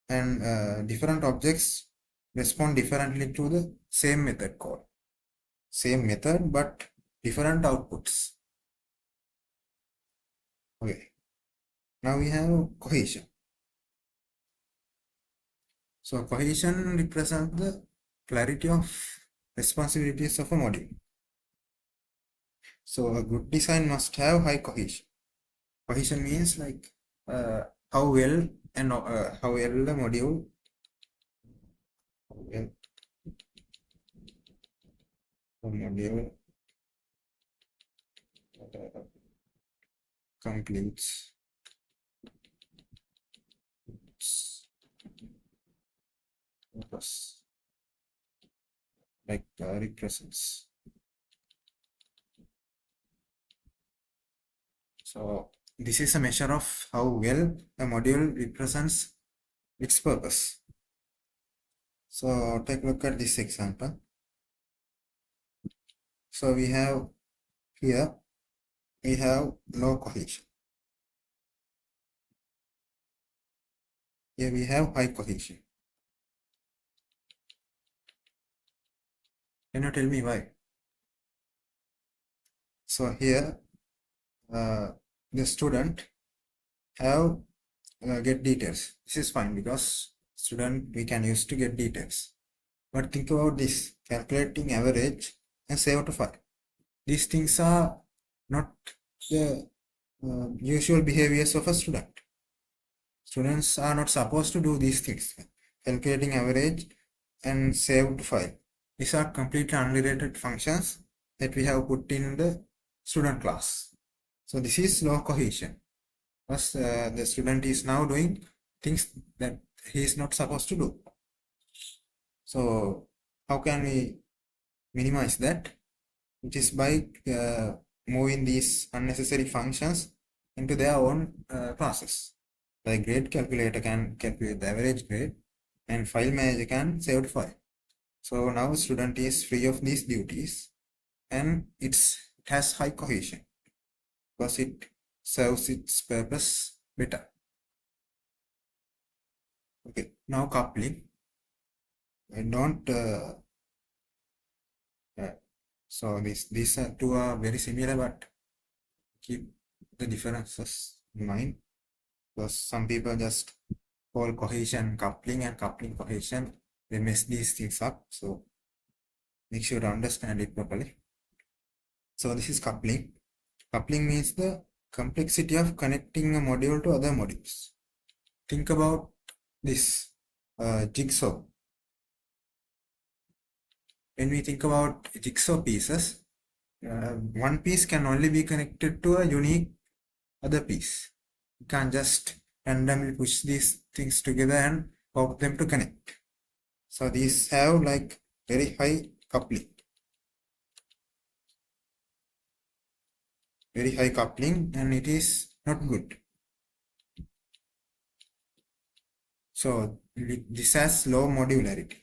and different objects respond differently to the same method call. Same method but different outputs. Okay. Now we have cohesion. So cohesion represents the clarity of responsibilities of a module. So a good design must have high cohesion. Cohesion means like how well the module completes its purpose, like represents. So this is a measure of how well a module represents its purpose. So take a look at this example. So we have here we have low cohesion. Here we have high cohesion. Can you tell me why? So here the student have get details. This is fine because student we can use to get details. But think about this, calculating average and save to 5. These things are not the usual behaviors of a student. Students are not supposed to do these things. Calculating average and save to file. These are completely unrelated functions that we have put in the student class. So this is low cohesion. Because the student is now doing things that he is not supposed to do. So how can we minimize that? It is by moving these unnecessary functions into their own classes. The grade calculator can calculate the average grade and file manager can save the file. So now student is free of these duties and it has high cohesion because it serves its purpose better. Okay, now coupling. I don't so these two are very similar, but keep the differences in mind because some people just call cohesion coupling and coupling cohesion. They mess these things up, so make sure to understand it properly. So this is coupling. Coupling means the complexity of connecting a module to other modules. Think about this jigsaw. When we think about jigsaw pieces, one piece can only be connected to a unique other piece. You can't just and then we push these things together and hope them to connect. So these have like very high coupling. Very high coupling, and it is not good. So this has low modularity.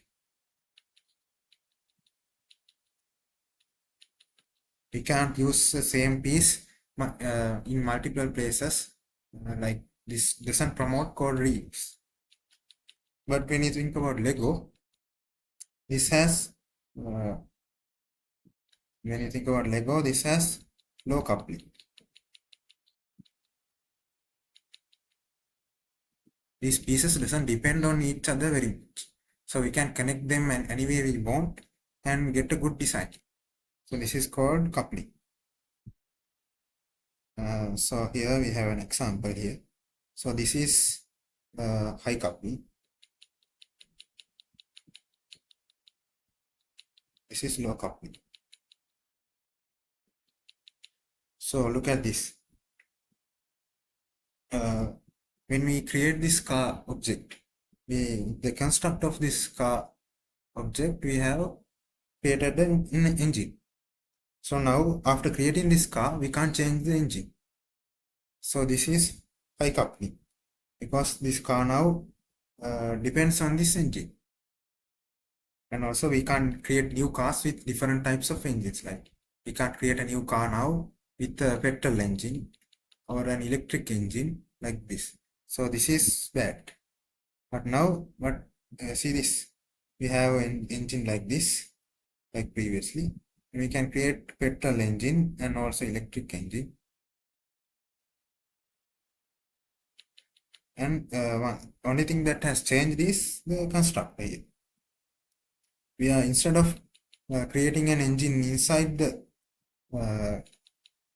We can't use the same piece in multiple places. Like this doesn't promote code reuse. But when you think about Lego, this has when you think about Lego, this has low coupling. These pieces doesn't depend on each other very much. So we can connect them and any way we want and get a good design. So this is called coupling. So here we have an example here. So this is high coupling. This is low coupling. So look at this. When we create this car object, the construct of this car object, we have created an engine. So now after creating this car, we can't change the engine. So this is high coupling because this car now depends on this engine. And also we can't create new cars with different types of engines. Like we can't create a new car now with a petrol engine or an electric engine like this. So this is bad. But now, see this, we have an engine like this, like previously. We can create petrol engine and also electric engine. And only thing that has changed is the constructor here. We are, instead of creating an engine inside the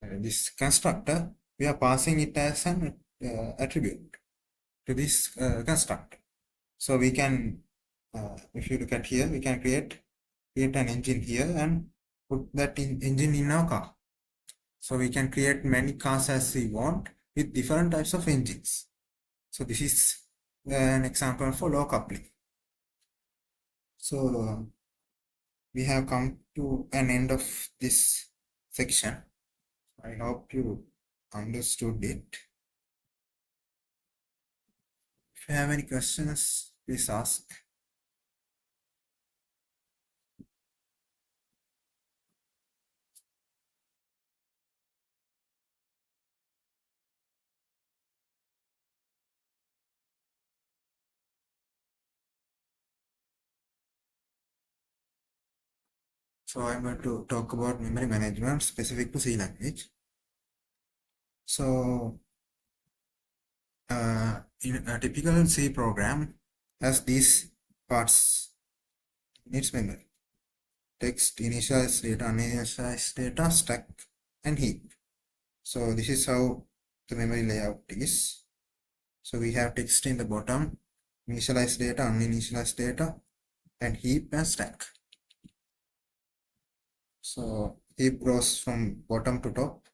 this constructor, we are passing it as an attribute to this constructor. So we can, if you look at here, we can create an engine here and put that engine in our car. So we can create many cars as we want with different types of engines. So this is an example for low coupling. So we have come to an end of this section. I hope you understood it. If you have any questions, please ask. So I'm going to talk about memory management specific to C language. So in a typical C program has these parts in its memory: text, initialized data, uninitialized data, stack, and heap. So this is how the memory layout is. So we have text in the bottom, initialized data, uninitialized data, and heap and stack. So heap goes from bottom to top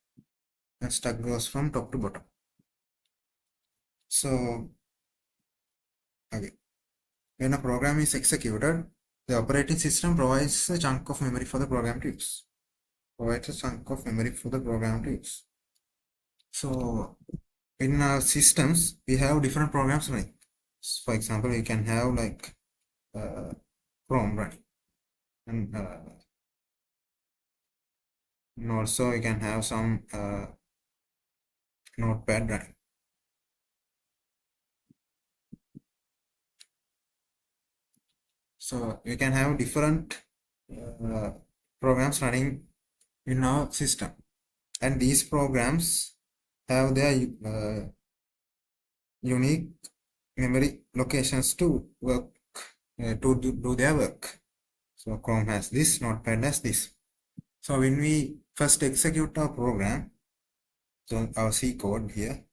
and stack goes from top to bottom. So okay, when a program is executed, the operating system provides a chunk of memory for the program to use. So in our systems, we have different programs running. For example, we can have like Chrome running, and also we can have some Notepad running. So we can have different programs running in our system, and these programs have their unique memory locations to work to do their work. So Chrome has this, Notepad has this. So when we first execute our program, so our C code here,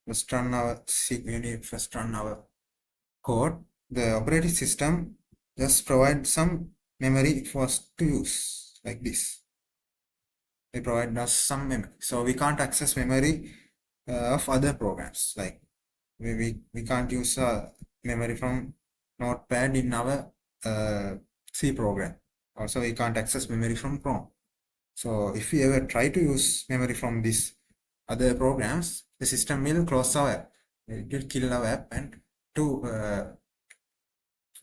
first run our code, the operating system just provides some memory for us to use like this. They provide us some memory. So we can't access memory of other programs. Like we can't use memory from Notepad in our C program. Also, we can't access memory from Chrome. So if we ever try to use memory from these other programs, the system will close our app. It will kill our app, and to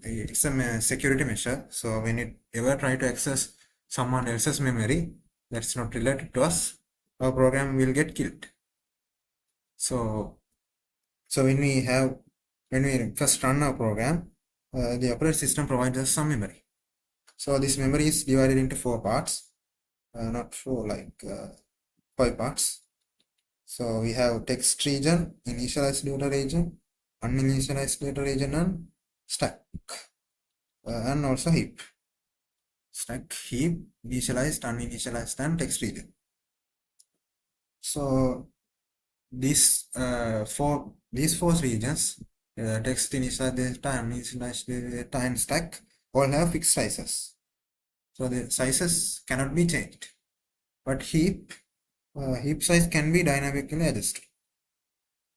it's a security measure. So when it ever try to access someone else's memory that's not related to us, our program will get killed. So when we first run our program, the operating system provides us some memory. So this memory is divided into 4 parts, not 4, like 5 parts. So we have text region, initialized data region, uninitialized data region, and stack, and also heap. Stack, heap, initialized, uninitialized, and text region. So these four regions, text, initialized data, uninitialized data, and stack, all have fixed sizes. So the sizes cannot be changed. But heap size can be dynamically adjusted.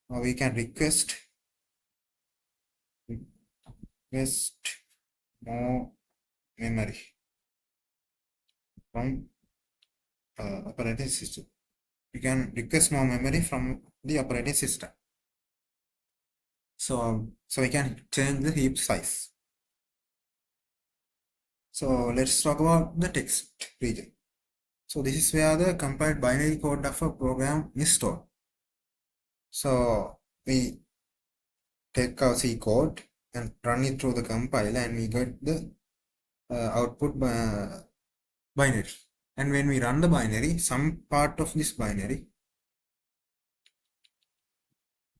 We can request more memory from operating system. We can request more memory from the operating system. So we can change the heap size. So let's talk about the text region. So this is where the compiled binary code of a program is stored. So we take our C code and run it through the compiler, and we get the output binary. And when we run the binary, some part of this binary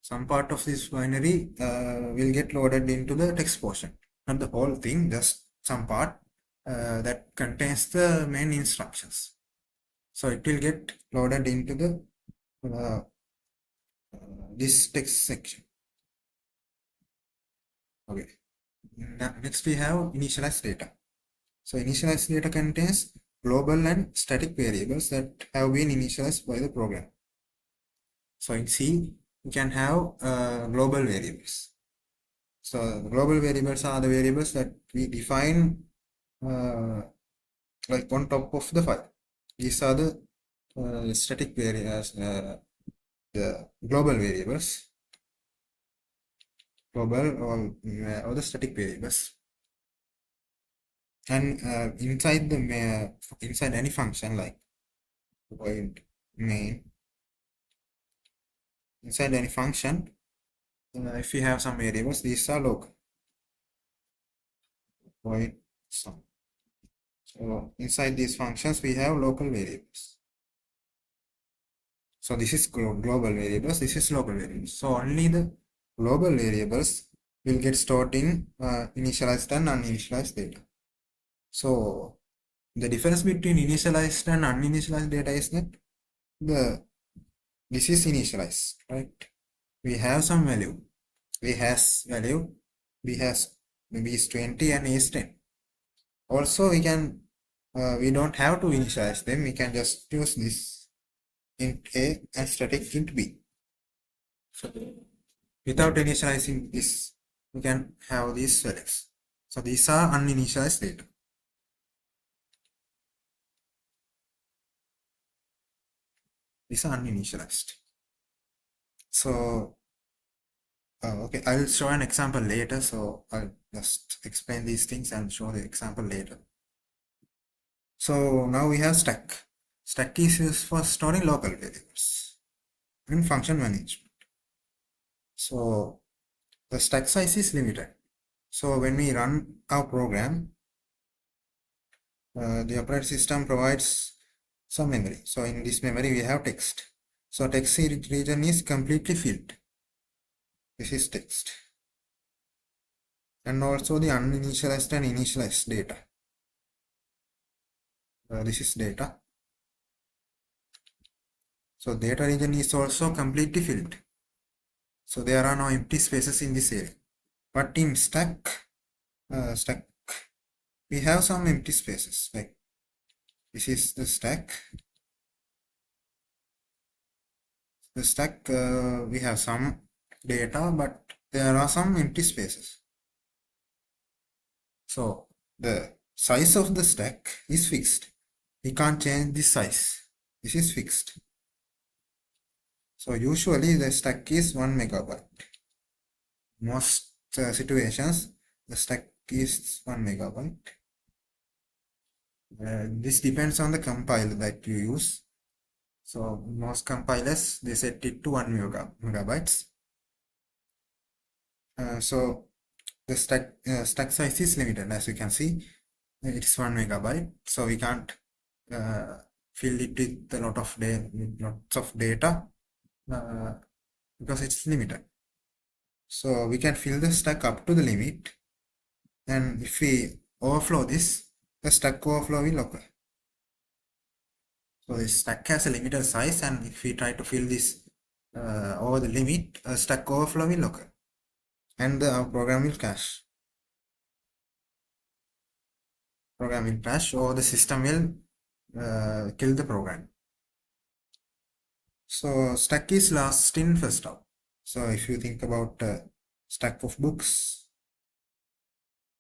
will get loaded into the text portion. Not the whole thing, just some part that contains the main instructions. So it will get loaded into the this text section. Okay. Next we have initialized data. So initialized data contains global and static variables that have been initialized by the program. So in C, we can have global variables. So global variables are the variables that we define like on top of the file. These are the static variables, the global variables, or the static variables. And inside any function, like void main, inside any function, if you have some variables, these are local. Void sum. So inside these functions, we have local variables. So this is global variables, this is local variables. So only the global variables will get stored in initialized and uninitialized data. So the difference between initialized and uninitialized data is that this is initialized, right? We have some value. We has value. We has maybe is 20 and is 10. Also, we don't have to initialize them. We can just use this int A and static int B. So without initializing this, we can have these values. So these are uninitialized data. These are uninitialized. So okay, I'll show an example later. So I'll just explain these things and show the example later. So now we have stack. Stack is used for storing local variables and function management. So the stack size is limited. So when we run our program, the operating system provides some memory. So in this memory we have text. So text region is completely filled. This is text. And also the uninitialized and initialized data. This is data. So data region is also completely filled. So there are no empty spaces in this area. But in stack, we have some empty spaces. Like this is the stack. the stack, we have some data, but there are some empty spaces. So the size of the stack is fixed. We can't change this size. This is fixed. So usually the stack is 1 megabyte. Most situations the stack is 1 megabyte. This depends on the compiler that you use. So most compilers, they set it to 1 megabytes. So the stack size is limited. As you can see, it is 1 megabyte. So we can't fill it with lots of data because it's limited. So we can fill the stack up to the limit, and if we overflow this, the stack overflow will occur. So this stack has a limited size, and if we try to fill this over the limit, a stack overflow will occur, and our program will crash. Program will crash, or the system will kill the program. So stack is last in first out. So if you think about stack of books,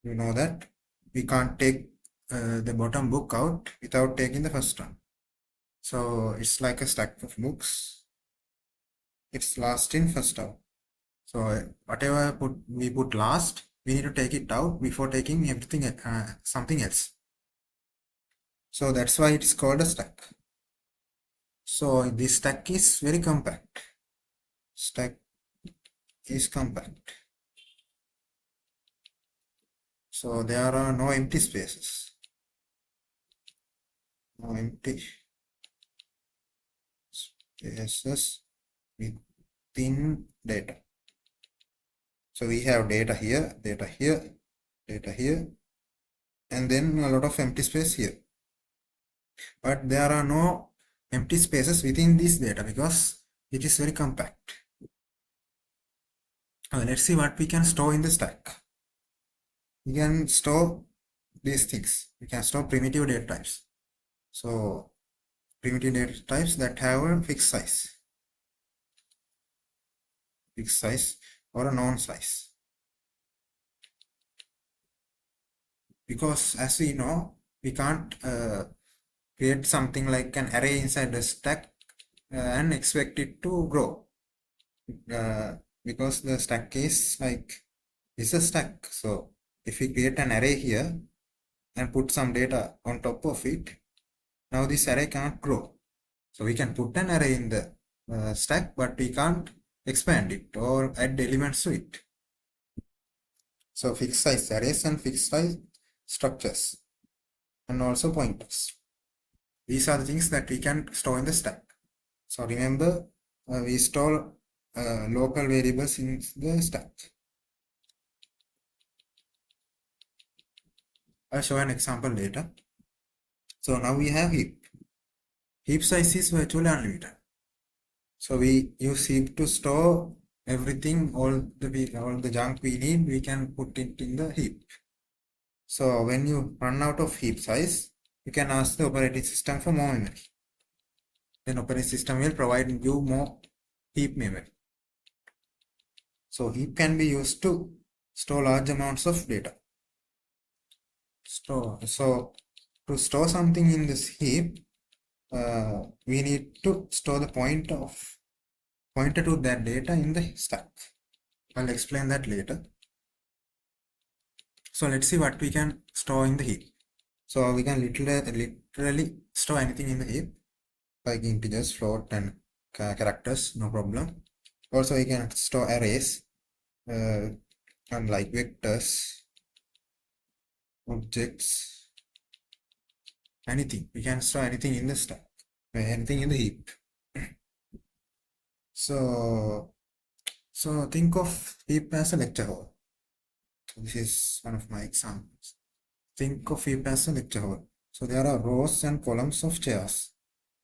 you know that we can't take the bottom book out without taking the first one. So it's like a stack of books. It's last in first out. So whatever we put last, we need to take it out before taking everything something else. So that's why it is called a stack. So this stack is very compact. Stack is compact. So there are no empty spaces. No empty spaces within data. So we have data here, data here, data here, and then a lot of empty space here. But there are no empty spaces within this data because it is very compact. Let's see what we can store in the stack. We can store these things. We can store primitive data types. So primitive data types that have a fixed size or a known size. Because as we know, we can't create something like an array inside the stack and expect it to grow. Because the stack is a stack. So if we create an array here and put some data on top of it, now this array cannot grow. So we can put an array in the stack, but we can't expand it or add elements to it. So fixed size arrays and fixed size structures, and also pointers. These are the things that we can store in the stack. So remember, we store local variables in the stack. I'll show an example later. So now we have heap. Heap size is virtually unlimited. So we use heap to store everything, all the junk we need, we can put it in the heap. So when you run out of heap size, you can ask the operating system for more memory. Then operating system will provide you more heap memory. So heap can be used to store large amounts of data. So to store something in this heap, we need to store the pointer to that data in the stack. I'll explain that later. So let's see what we can store in the heap. So we can literally store anything in the heap, like integers, float, and characters, no problem. Also, we can store arrays, and like vectors, objects, anything. We can store anything in the stack, anything in the heap. So think of heap as a lecture hall. This is one of my examples. Think of heap as a lecture hall. So there are rows and columns of chairs,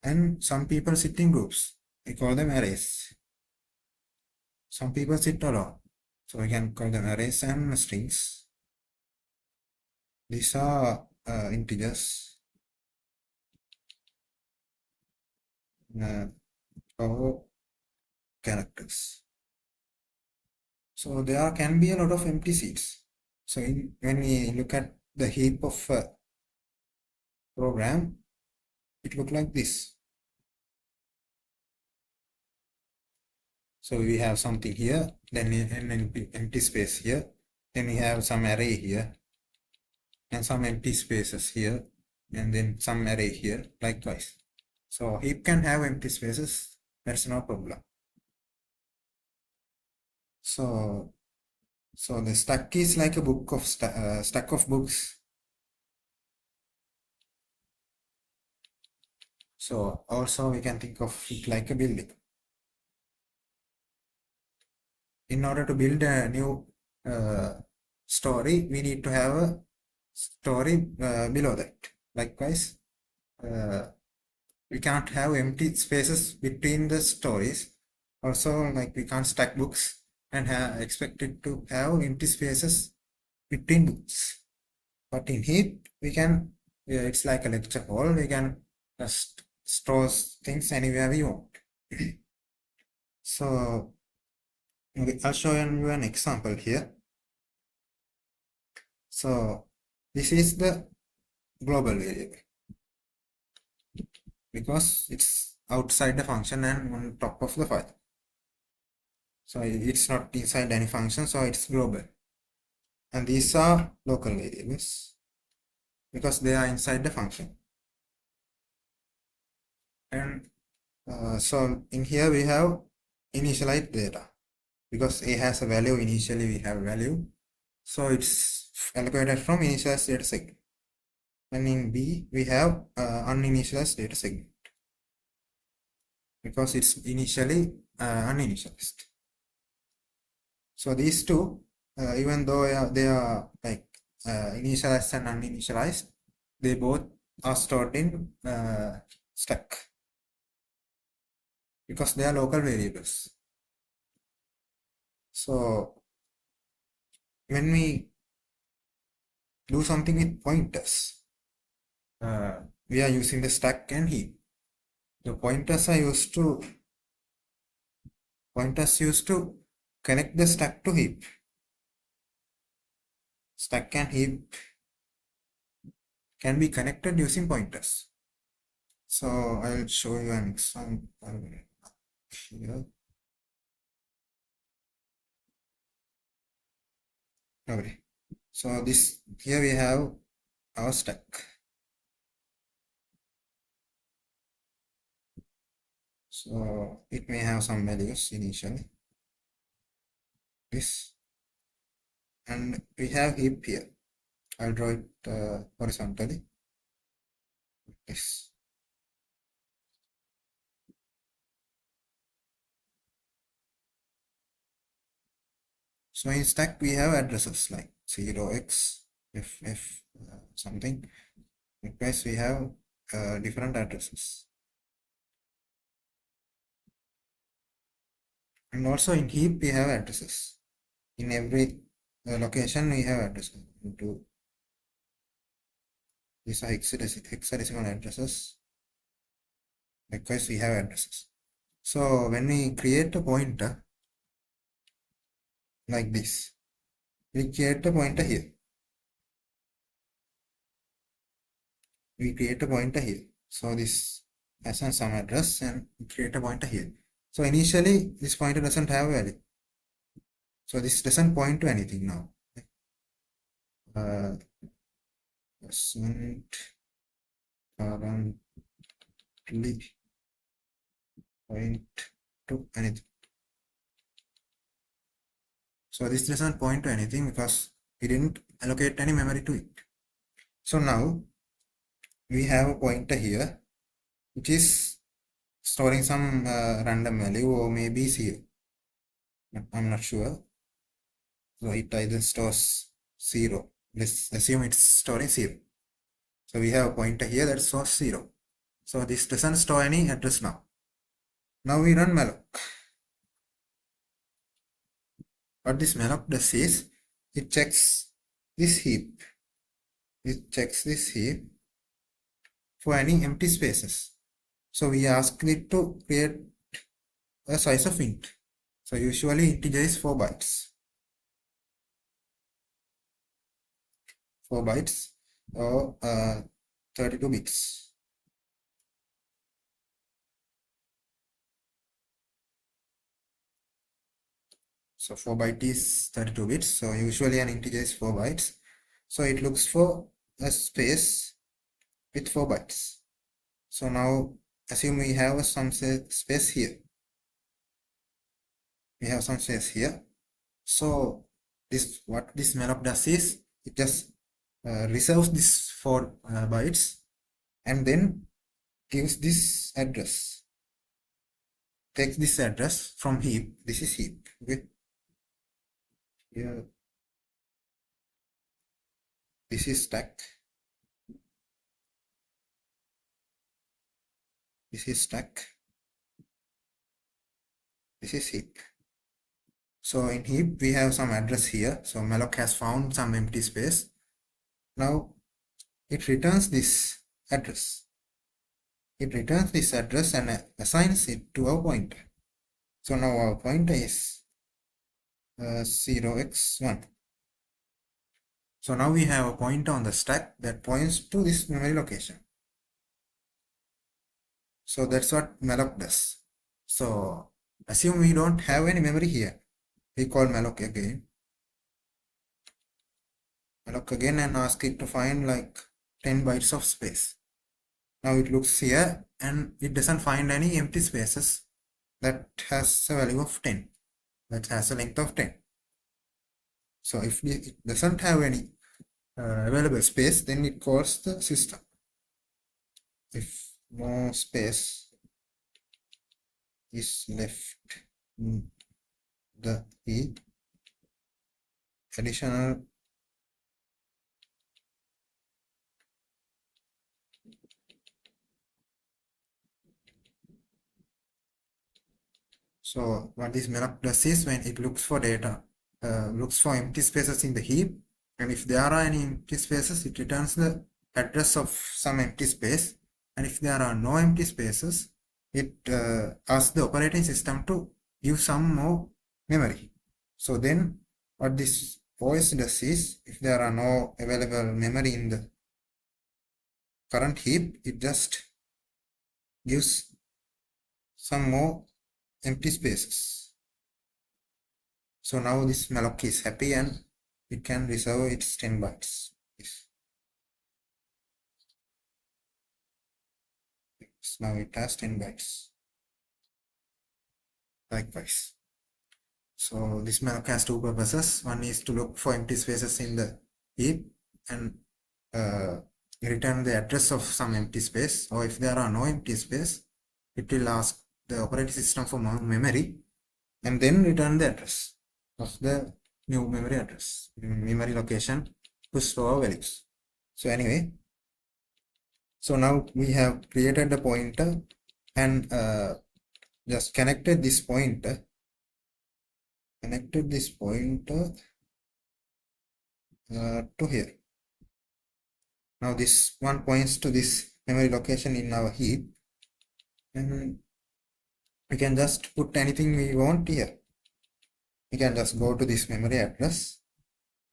and some people sit in groups. We call them arrays. Some people sit alone, so we can call them arrays and strings. These are integers. characters. So there can be a lot of empty seats. So when we look at the heap of a program, it looks like this. So we have something here, then an empty space here, then we have some array here, and some empty spaces here, and then some array here, likewise. So heap can have empty spaces, that's no problem. So the stack is like a book of stack of books. So also we can think of it like a building. In order to build a new story, we need to have a story below that. Likewise, we can't have empty spaces between the stories. Also, like we can't stack books and expect it to have empty spaces between books. But in heap, we can, it's like a lecture hall, we can just store things anywhere we want. So I'll show you an example here. So this is the global variable because it's outside the function and on top of the file. So it's not inside any function, so it's global. And these are local variables because they are inside the function. And so in here we have initialized data because A has a value. Initially we have value, so it's allocated from initialized data segment. And in B we have uninitialized data segment because it's initially uninitialized. So these two, even though they are like initialized and uninitialized, they both are stored in stack because they are local variables. So when we do something with pointers, we are using the stack and heap. The pointers used to connect the stack to heap. Stack and heap can be connected using pointers. So I'll show you an example here. Okay. So here we have our stack. So it may have some values initially. This, and we have heap here. I'll draw it horizontally. This. So in stack we have addresses like 0x, ff, something. Likewise we have different addresses. And also in heap we have addresses. In every location we have addresses. These are hexadecimal addresses. Likewise we have addresses. So when we create a pointer like this, we create a pointer here. We create a pointer here. So this has some address and we create a pointer here. So initially this pointer doesn't have a value. So this doesn't point to anything now. Doesn't currently point to anything. So this doesn't point to anything because we didn't allocate any memory to it. So now we have a pointer here which is storing some random value or maybe 0. I'm not sure. So it either stores 0. Let's assume it's storing 0. So we have a pointer here that stores 0. So this doesn't store any address now. Now we run malloc. What this malloc does is it checks this heap. It checks this heap for any empty spaces. So we ask it to create a size of int. So usually integer is 4 bytes. 4 bytes or 32 bits. So 4 byte is 32 bits. So usually an integer is 4 bytes. So it looks for a space with 4 bytes. So now assume we have some space here. We have some space here. So this what this malloc does is it just reserves this 4 bytes and then gives this address. Takes this address from heap. This is heap. Okay. Here, this is stack. This is stack. This is heap. So in heap we have some address here. So malloc has found some empty space. Now it returns this address. It returns this address and assigns it to our pointer. So now our pointer is 0x1. So now we have a pointer on the stack that points to this memory location. So that's what malloc does. So assume we don't have any memory here. We call malloc again. Malloc again and ask it to find like 10 bytes of space. Now it looks here and it doesn't find any empty spaces that has a value of 10. That has a length of 10. So if it doesn't have any available space, then it calls the system. If no space is left in the heap, additional so what this malloc does is when it looks for data, looks for empty spaces in the heap, and if there are any empty spaces, it returns the address of some empty space, and if there are no empty spaces, it asks the operating system to give some more memory. So then what this OS does is, if there are no available memory in the current heap, it just gives some more empty spaces. So now this malloc is happy and it can reserve its 10 bytes. Now it has 10 bytes. Likewise. So this malloc has two purposes. One is to look for empty spaces in the heap and return the address of some empty space. Or if there are no empty space, it will ask the operating system for more memory and then return the address of the new memory address, memory location to store values. So anyway, so now we have created the pointer and just connected this pointer to here. Now this one points to this memory location in our heap and we can just put anything we want here. We can just go to this memory address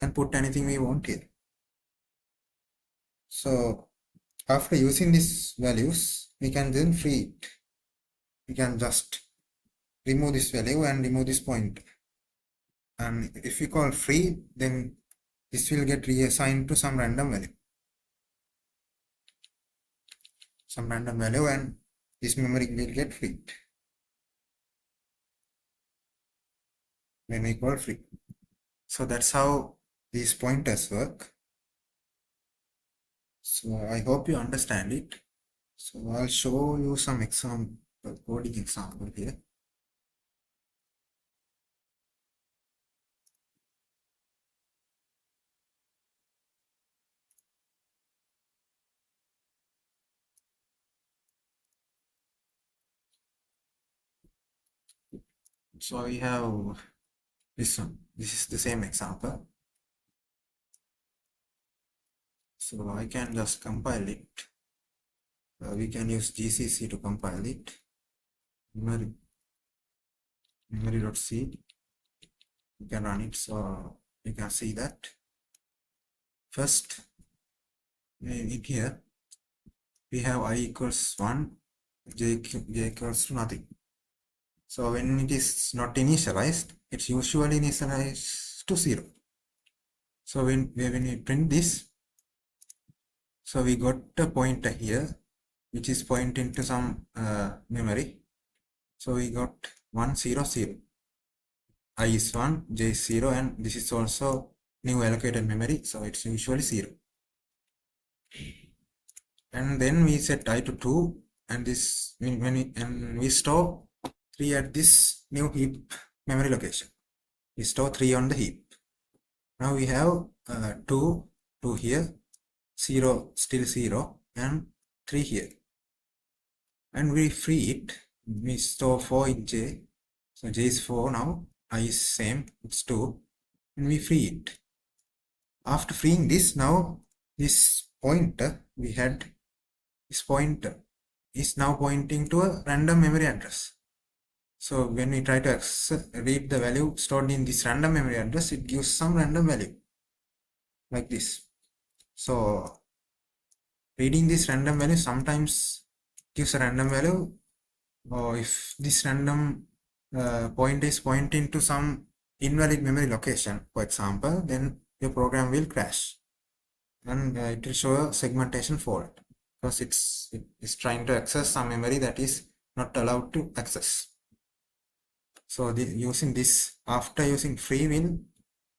and put anything we want here. So after using these values, we can then free it. We can just remove this value and remove this pointer. And if we call free, then this will get reassigned to some random value. And this memory will get freed when we call free. So that's how these pointers work. So I hope you understand it. So I'll show you some coding example here. So we have this one. This is the same example. So I can just compile it. We can use GCC to compile it. memory.c. You can run it, so you can see that. First, in here, we have I equals 1, j equals to nothing. So when it is not initialized, it's usually initialized to 0. So when we print this, so we got a pointer here, which is pointing to some memory. So we got 1, 0, 0. I is 1, j is 0, and this is also new allocated memory, so it's usually 0. And then we set I to 2, and this when we store 3 at this new heap memory location. We store 3 on the heap. Now we have 2 here, 0 still 0, and 3 here. And we free it. We store 4 in j. So j is 4 now. I is same, it's 2. And we free it. After freeing this, now this pointer we had, this pointer is now pointing to a random memory address. So when we try to read the value stored in this random memory address, it gives some random value like this. So reading this random value sometimes gives a random value, or if this random point is pointing to some invalid memory location, for example, then your program will crash and it will show a segmentation fault because it's trying to access some memory that is not allowed to access. So using this after using free will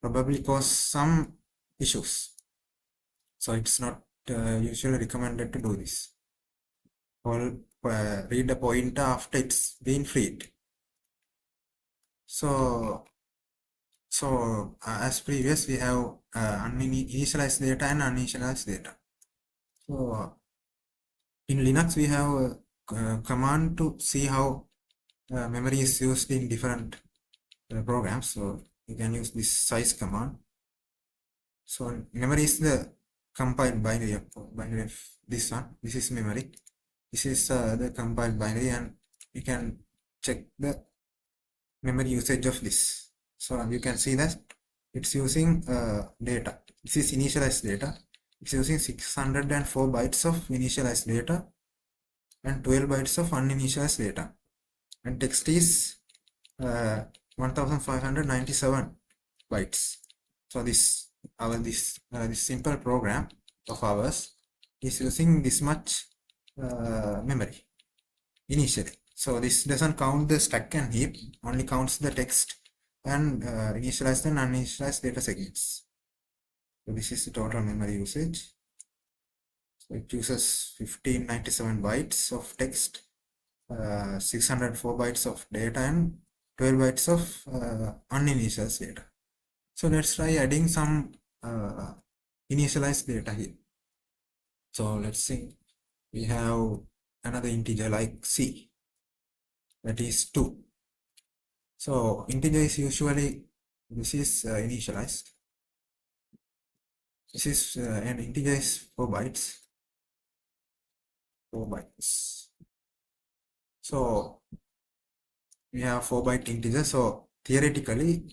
probably cause some issues. So it's not usually recommended to do this. Or read a pointer after it's been freed. So as previous, we have initialized data and uninitialized data. So in Linux, we have a command to see how memory is used in different programs. So you can use this size command. So memory is the compiled binary of this one. This is memory. This is the compiled binary, and you can check the memory usage of this. So you can see that it's using data. This is initialized data. It's using 604 bytes of initialized data and 12 bytes of uninitialized data. And text is 1597 bytes. So this simple program of ours is using this much memory initially. So this doesn't count the stack and heap, only counts the text and initialized and uninitialized data segments. So this is the total memory usage. So it uses 1597 bytes of text, 604 bytes of data, and 12 bytes of uninitialized data. So let's try adding some initialized data here. So let's see, we have another integer like c, that is 2. So integer is usually, this is initialized. This is an integer is 4 bytes. 4 bytes. So we have 4 byte integer. So theoretically,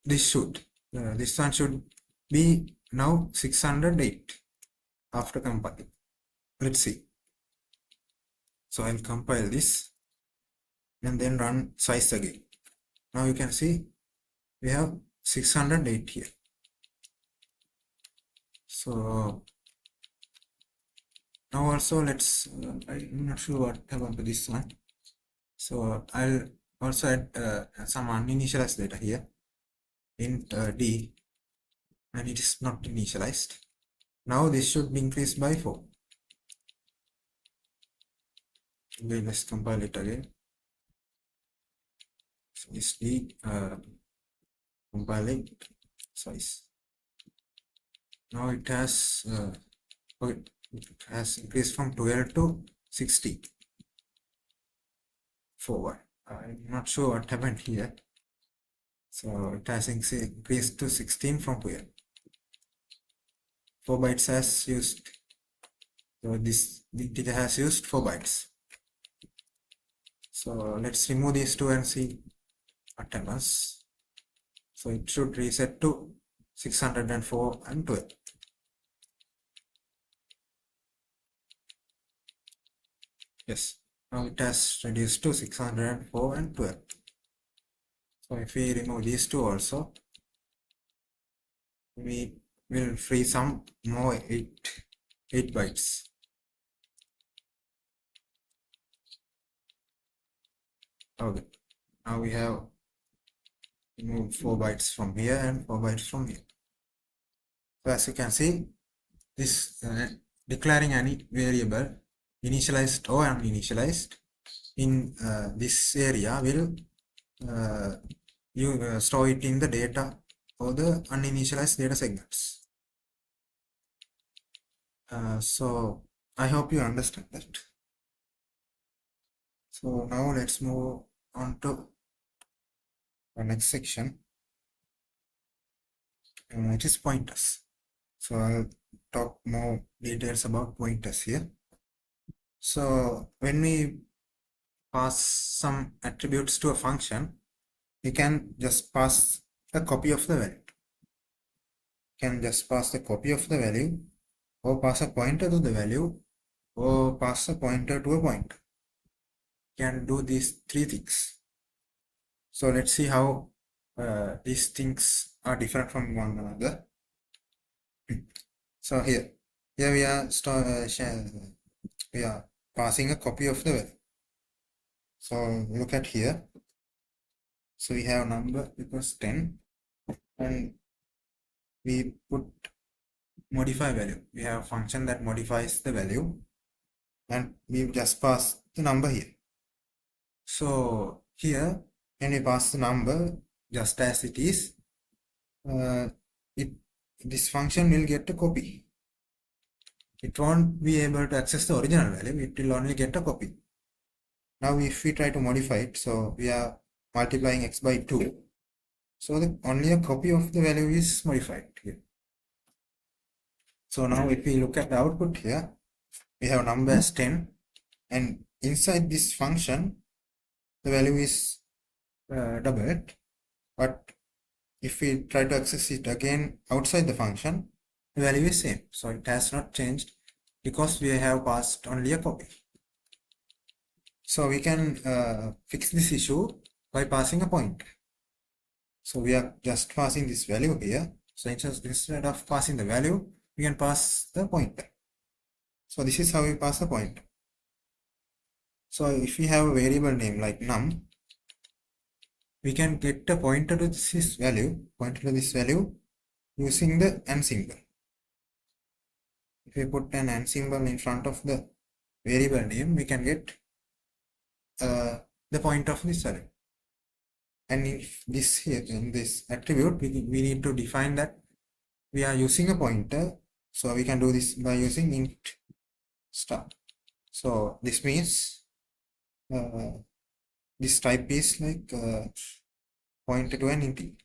this one should be now 608 after compiling. Let's see. So I'll compile this and then run size again. Now you can see we have 608 here. So now also let's, I'm not sure what happened to this one. So I'll also add some uninitialized data here, int d, and it is not initialized. Now this should be increased by 4. Okay, let's compile it again. So this d compiling size. Now it has okay, it has increased from 12 to 60 forward. I'm not sure what happened here. So it has increased to 16 from 12. 4 bytes has used. So this integer has used 4 bytes. So let's remove these two and see attendance. So it should reset to 604 and 12. Yes, now it has reduced to 604 and 12. So if we remove these two also, we will free some more 8 bytes. Okay, now we have removed 4 bytes from here and 4 bytes from here. So as you can see, this declaring any variable initialized or uninitialized in this area will you store it in the data or the uninitialized data segments. So I hope you understand that. So now let's move on to the next section. It is pointers. So I'll talk more details about pointers here. So when we pass some attributes to a function, we can just pass a copy of the value. Can just pass the copy of the value, or pass a pointer to the value, or pass a pointer to a pointer. Can do these 3 things. So let's see how these things are different from one another. So here we are passing a copy of the value. So look at here. So we have number equals 10, and we put modify value. We have a function that modifies the value, and we just pass the number here. So here, when we pass the number just as it is, this function will get a copy. It won't be able to access the original value, it will only get a copy. Now if we try to modify it, so we are multiplying x by 2. So only a copy of the value is modified here. So now if we look at the output here, we have number as 10, and inside this function, the value is doubled. But if we try to access it again outside the function, the value is same. So it has not changed because we have passed only a copy. So we can fix this issue by passing a pointer. So we are just passing this value here. So instead of passing the value, we can pass the pointer. So this is how we pass a pointer. So if we have a variable name like num, we can get a pointer to this value, using the and symbol. If we put an and symbol in front of the variable name, we can get the pointer of this value. And if this here in this attribute, we need to define that we are using a pointer. So we can do this by using int star. So this means this type is like pointer to an integer.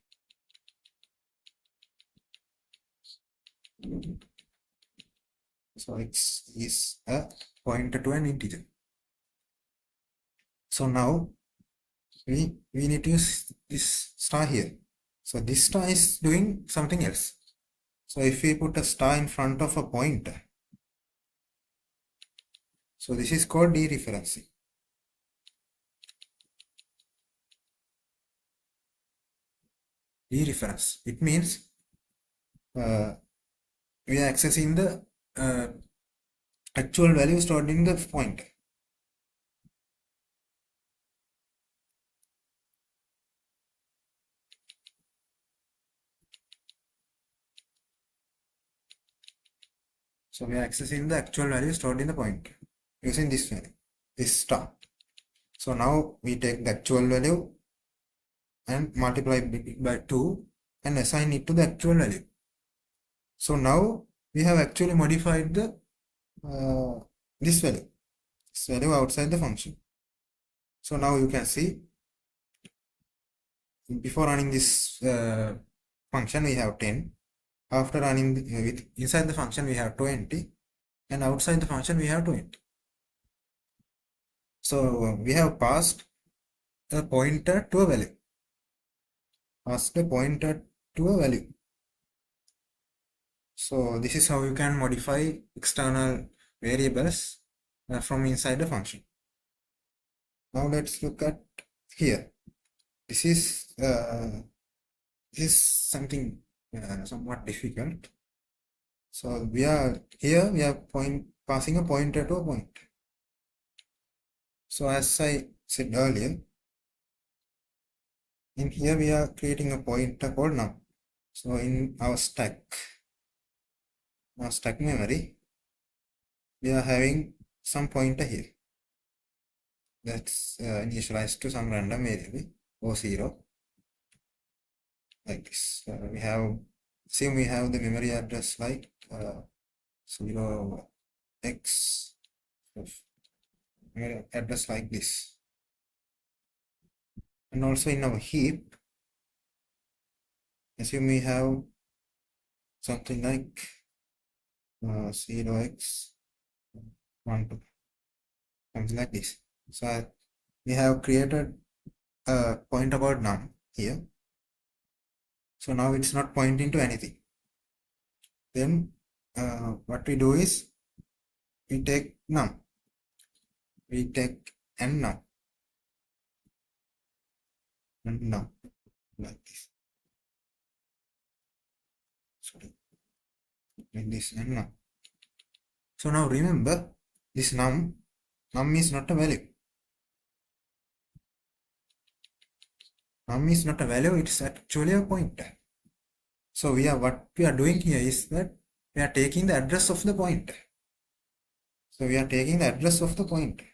So x is a pointer to an integer. So now we need to use this star here. So this star is doing something else. So if we put a star in front of a pointer, so this is called dereferencing. Dereference. It means we are accessing the actual value stored in the pointer. So we are accessing the actual value stored in the pointer using this value, this star. So now we take the actual value and multiply it by 2 and assign it to the actual value. So now we have actually modified the this value outside the function. So now you can see before running this function we have 10. After running with inside the function we have 20, and outside the function we have 20. So we have passed a pointer to a value. pass the pointer to a value. So this is how you can modify external variables from inside the function. Now let's look at here. This is something somewhat difficult. So we are passing a pointer to a point. So as I said earlier, in here we are creating a pointer called num. So in our stack memory, we are having some pointer here that's initialized to some random variable or 0, like this. We have the memory address like 0x address like this, and also in our heap, assume we have something like 0x 1 2, something like this. So we have created a pointer called num here. So now it's not pointing to anything. Then what we do is we take num, we take n num, and num like this. Sorry, like this and num. So now remember, this num is not a value. Num is not a value, it's actually a pointer. So what we are doing here is that we are taking the address of the pointer. So we are taking the address of the pointer.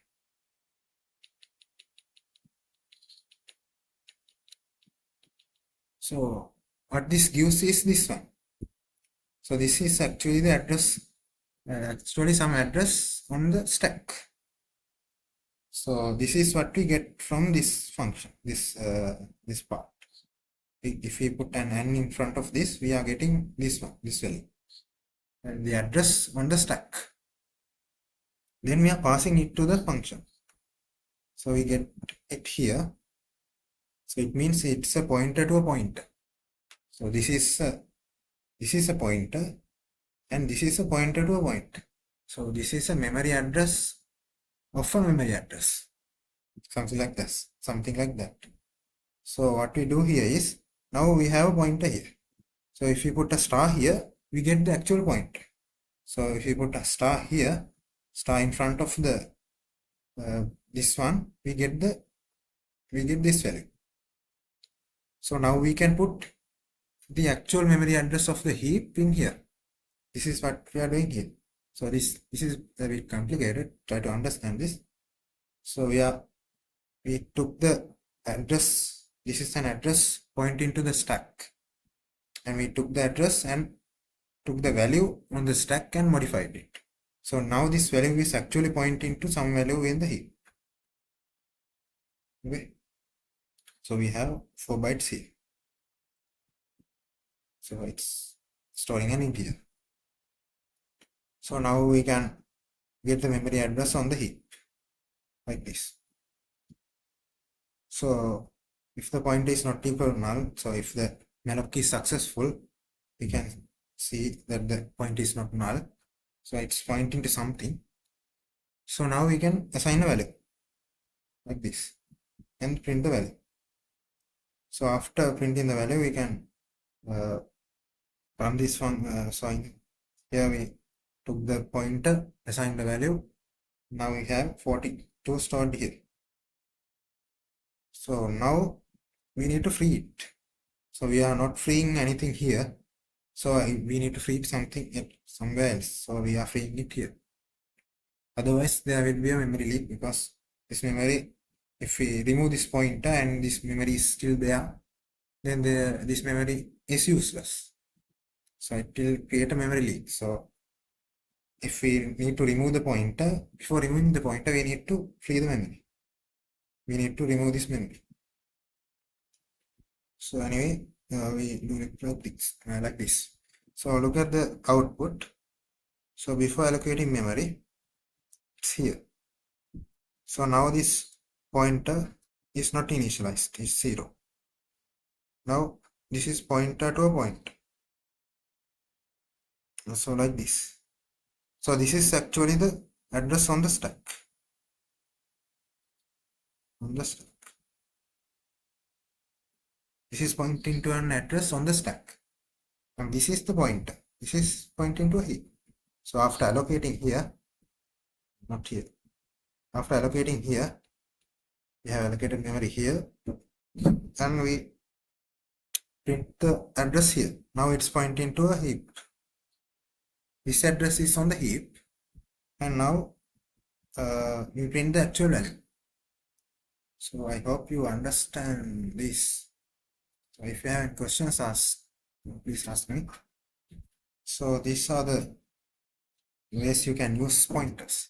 So what this gives is this one. So this is actually the address, actually some address on the stack. So this is what we get from this function, this part. If we put an n in front of this, we are getting this one, this value, and the address on the stack. Then we are passing it to the function. So we get it here. So it means it's a pointer to a pointer. So this is a pointer, and this is a pointer to a pointer. So this is a memory address of a memory address, something like this, something like that. So what we do here is, now we have a pointer here. So if you put a star here, we get the actual pointer. So if you put a star here, star in front of the this one, we get this value. So now we can put the actual memory address of the heap in here. This is what we are doing here. So this is a bit complicated. Try to understand this. So we took the address. This is an address pointing to the stack, and we took the address and took the value on the stack and modified it. So now this value is actually pointing to some value in the heap. Okay. So we have 4 bytes here. So it's storing an integer. So now we can get the memory address on the heap like this. So if the pointer is not equal to null, so if the malloc is successful, we can see that the pointer is not null. So it's pointing to something. So now we can assign a value like this and print the value. So after printing the value, we can run this one. So here we took the pointer, assigned the value. Now we have 42 stored here. So now we need to free it. So we are not freeing anything here. So we need to free something somewhere else. So we are freeing it here. Otherwise, there will be a memory leak, because this memory, if we remove this pointer and this memory is still there, then this memory is useless. So it will create a memory leak. So if we need to remove the pointer, before removing the pointer, we need to free the memory. We need to remove this memory. So anyway, we do it like this. So look at the output. So before allocating memory, it's here. So now this pointer is not initialized, it's 0. Now this is pointer to a point. So like this. So this is actually the address on the stack. On the stack. This is pointing to an address on the stack. And this is the pointer. This is pointing to a heap. So after allocating here, not here. After allocating here, we have allocated memory here, and we print the address here. Now it's pointing to a heap. This address is on the heap, and now we print the actual value. So I hope you understand this. So if you have any questions, please ask me. So these are the ways you can use pointers.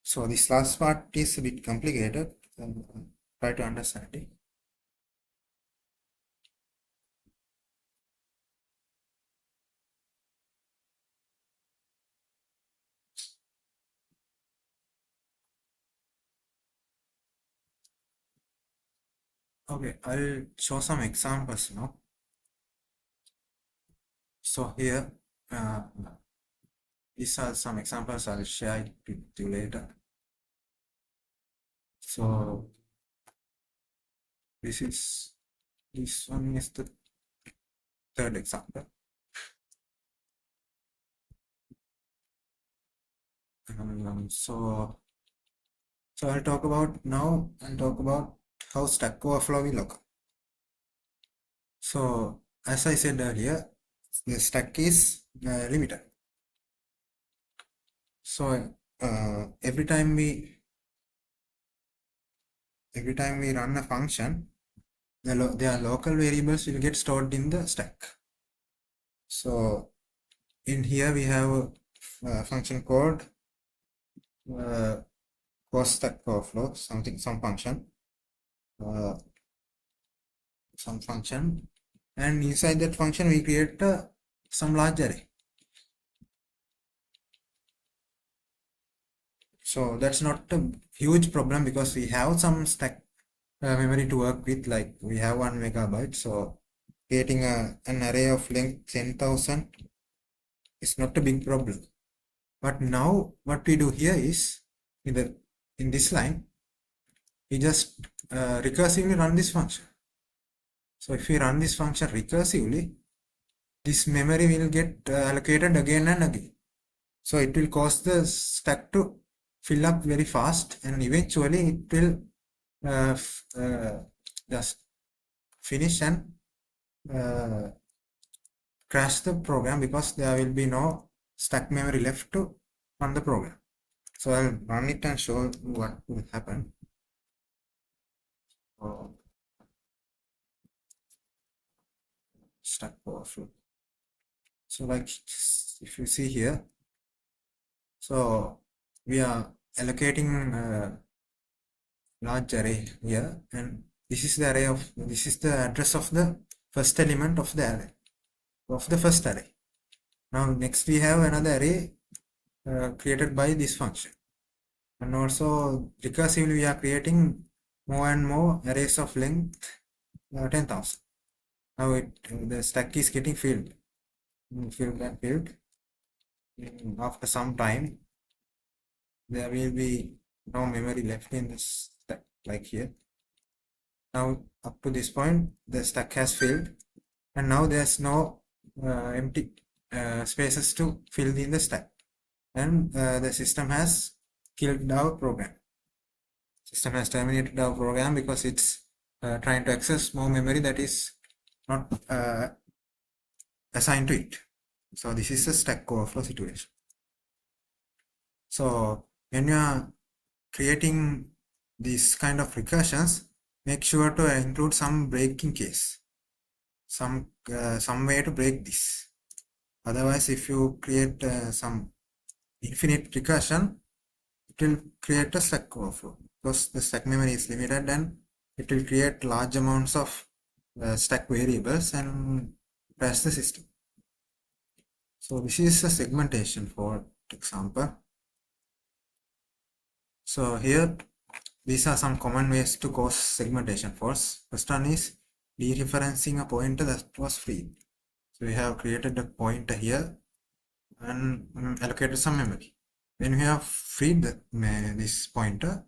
So this last part is a bit complicated. Try to understand it. Okay, I'll show some examples now. So here, these are some examples I'll share it with you later. So this one is the third example. So I'll talk about how Stack Overflow will occur. So as I said earlier, the stack is limited. So every time we run a function, their local variables will get stored in the stack. So in here we have a function called cost stack overflow, some function, and inside that function we create some large array. So that's not a huge problem because we have some stack memory to work with, like we have 1 megabyte. So creating an array of length 10,000 is not a big problem. But now what we do here is in this line, we just recursively run this function. So if we run this function recursively, this memory will get allocated again and again. So it will cause the stack to fill up very fast, and eventually it will just finish and crash the program because there will be no stack memory left to run the program. So I'll run it and show you what will happen. Stack overflow. So like if you see here, so we are allocating a large array here, and this is the address of the first element of the array, of the first array. Now next we have another array created by this function, and also recursively we are creating more and more arrays of length 10,000. Now the stack is getting filled. After some time, there will be no memory left in this stack, like here. Now up to this point, the stack has filled, and now there's no empty spaces to fill in the stack, and the system has killed our program. System has terminated our program because it's trying to access more memory that is not assigned to it. So this is a stack overflow situation. So when you are creating these kind of recursions, make sure to include some breaking case, some way to break this. Otherwise, if you create some infinite recursion, it will create a stack overflow because the stack memory is limited, and it will create large amounts of stack variables and crash the system. So this is a segmentation for example. So here these are some common ways to cause segmentation faults. First one is dereferencing a pointer that was free. So we have created a pointer here and allocated some memory. Then we have freed this pointer,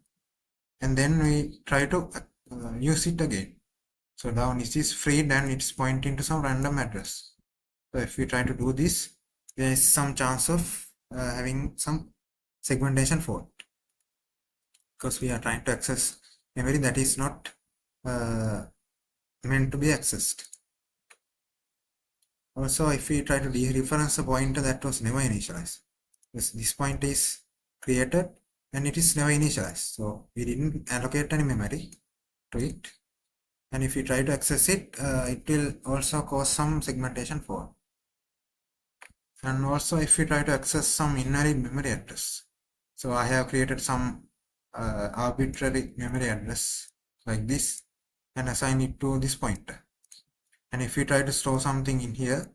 and then we try to use it again. So now this is freed and it's pointing to some random address. So if we try to do this, there is some chance of having some segmentation fault, because we are trying to access memory that is not meant to be accessed. Also, if we try to dereference a pointer that was never initialized, this pointer is created and it is never initialized, so we didn't allocate any memory to it. And if we try to access it, it will also cause some segmentation fault. And also, if we try to access some invalid memory address, so I have created some arbitrary memory address like this and assign it to this pointer. And if we try to store something in here,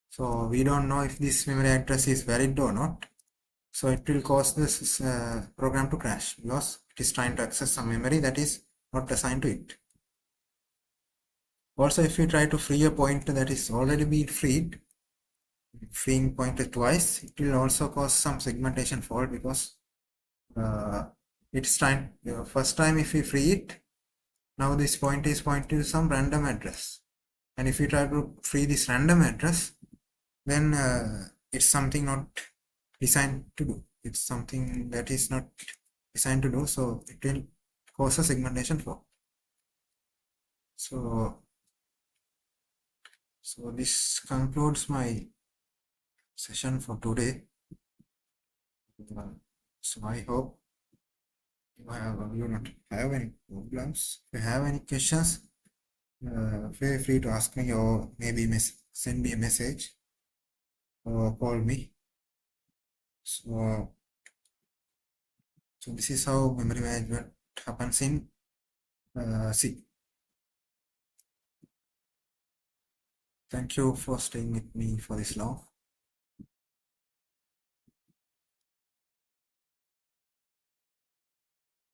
so we don't know if this memory address is valid or not, so it will cause this program to crash because it is trying to access some memory that is not assigned to it. Also, if we try to free a pointer that is already been freed, freeing pointer twice, it will also cause some segmentation fault, because it's trying first time if we free it, now this pointer is pointing to some random address, and if we try to free this random address, then it's something not designed to do. It's something that is not designed to do, so it will cause a segmentation fault. So this concludes my session for today. So I hope you not have any problems. If you have any questions, feel free to ask me, or maybe send me a message or call me. So this is how memory management happens in C. Thank you for staying with me for this long.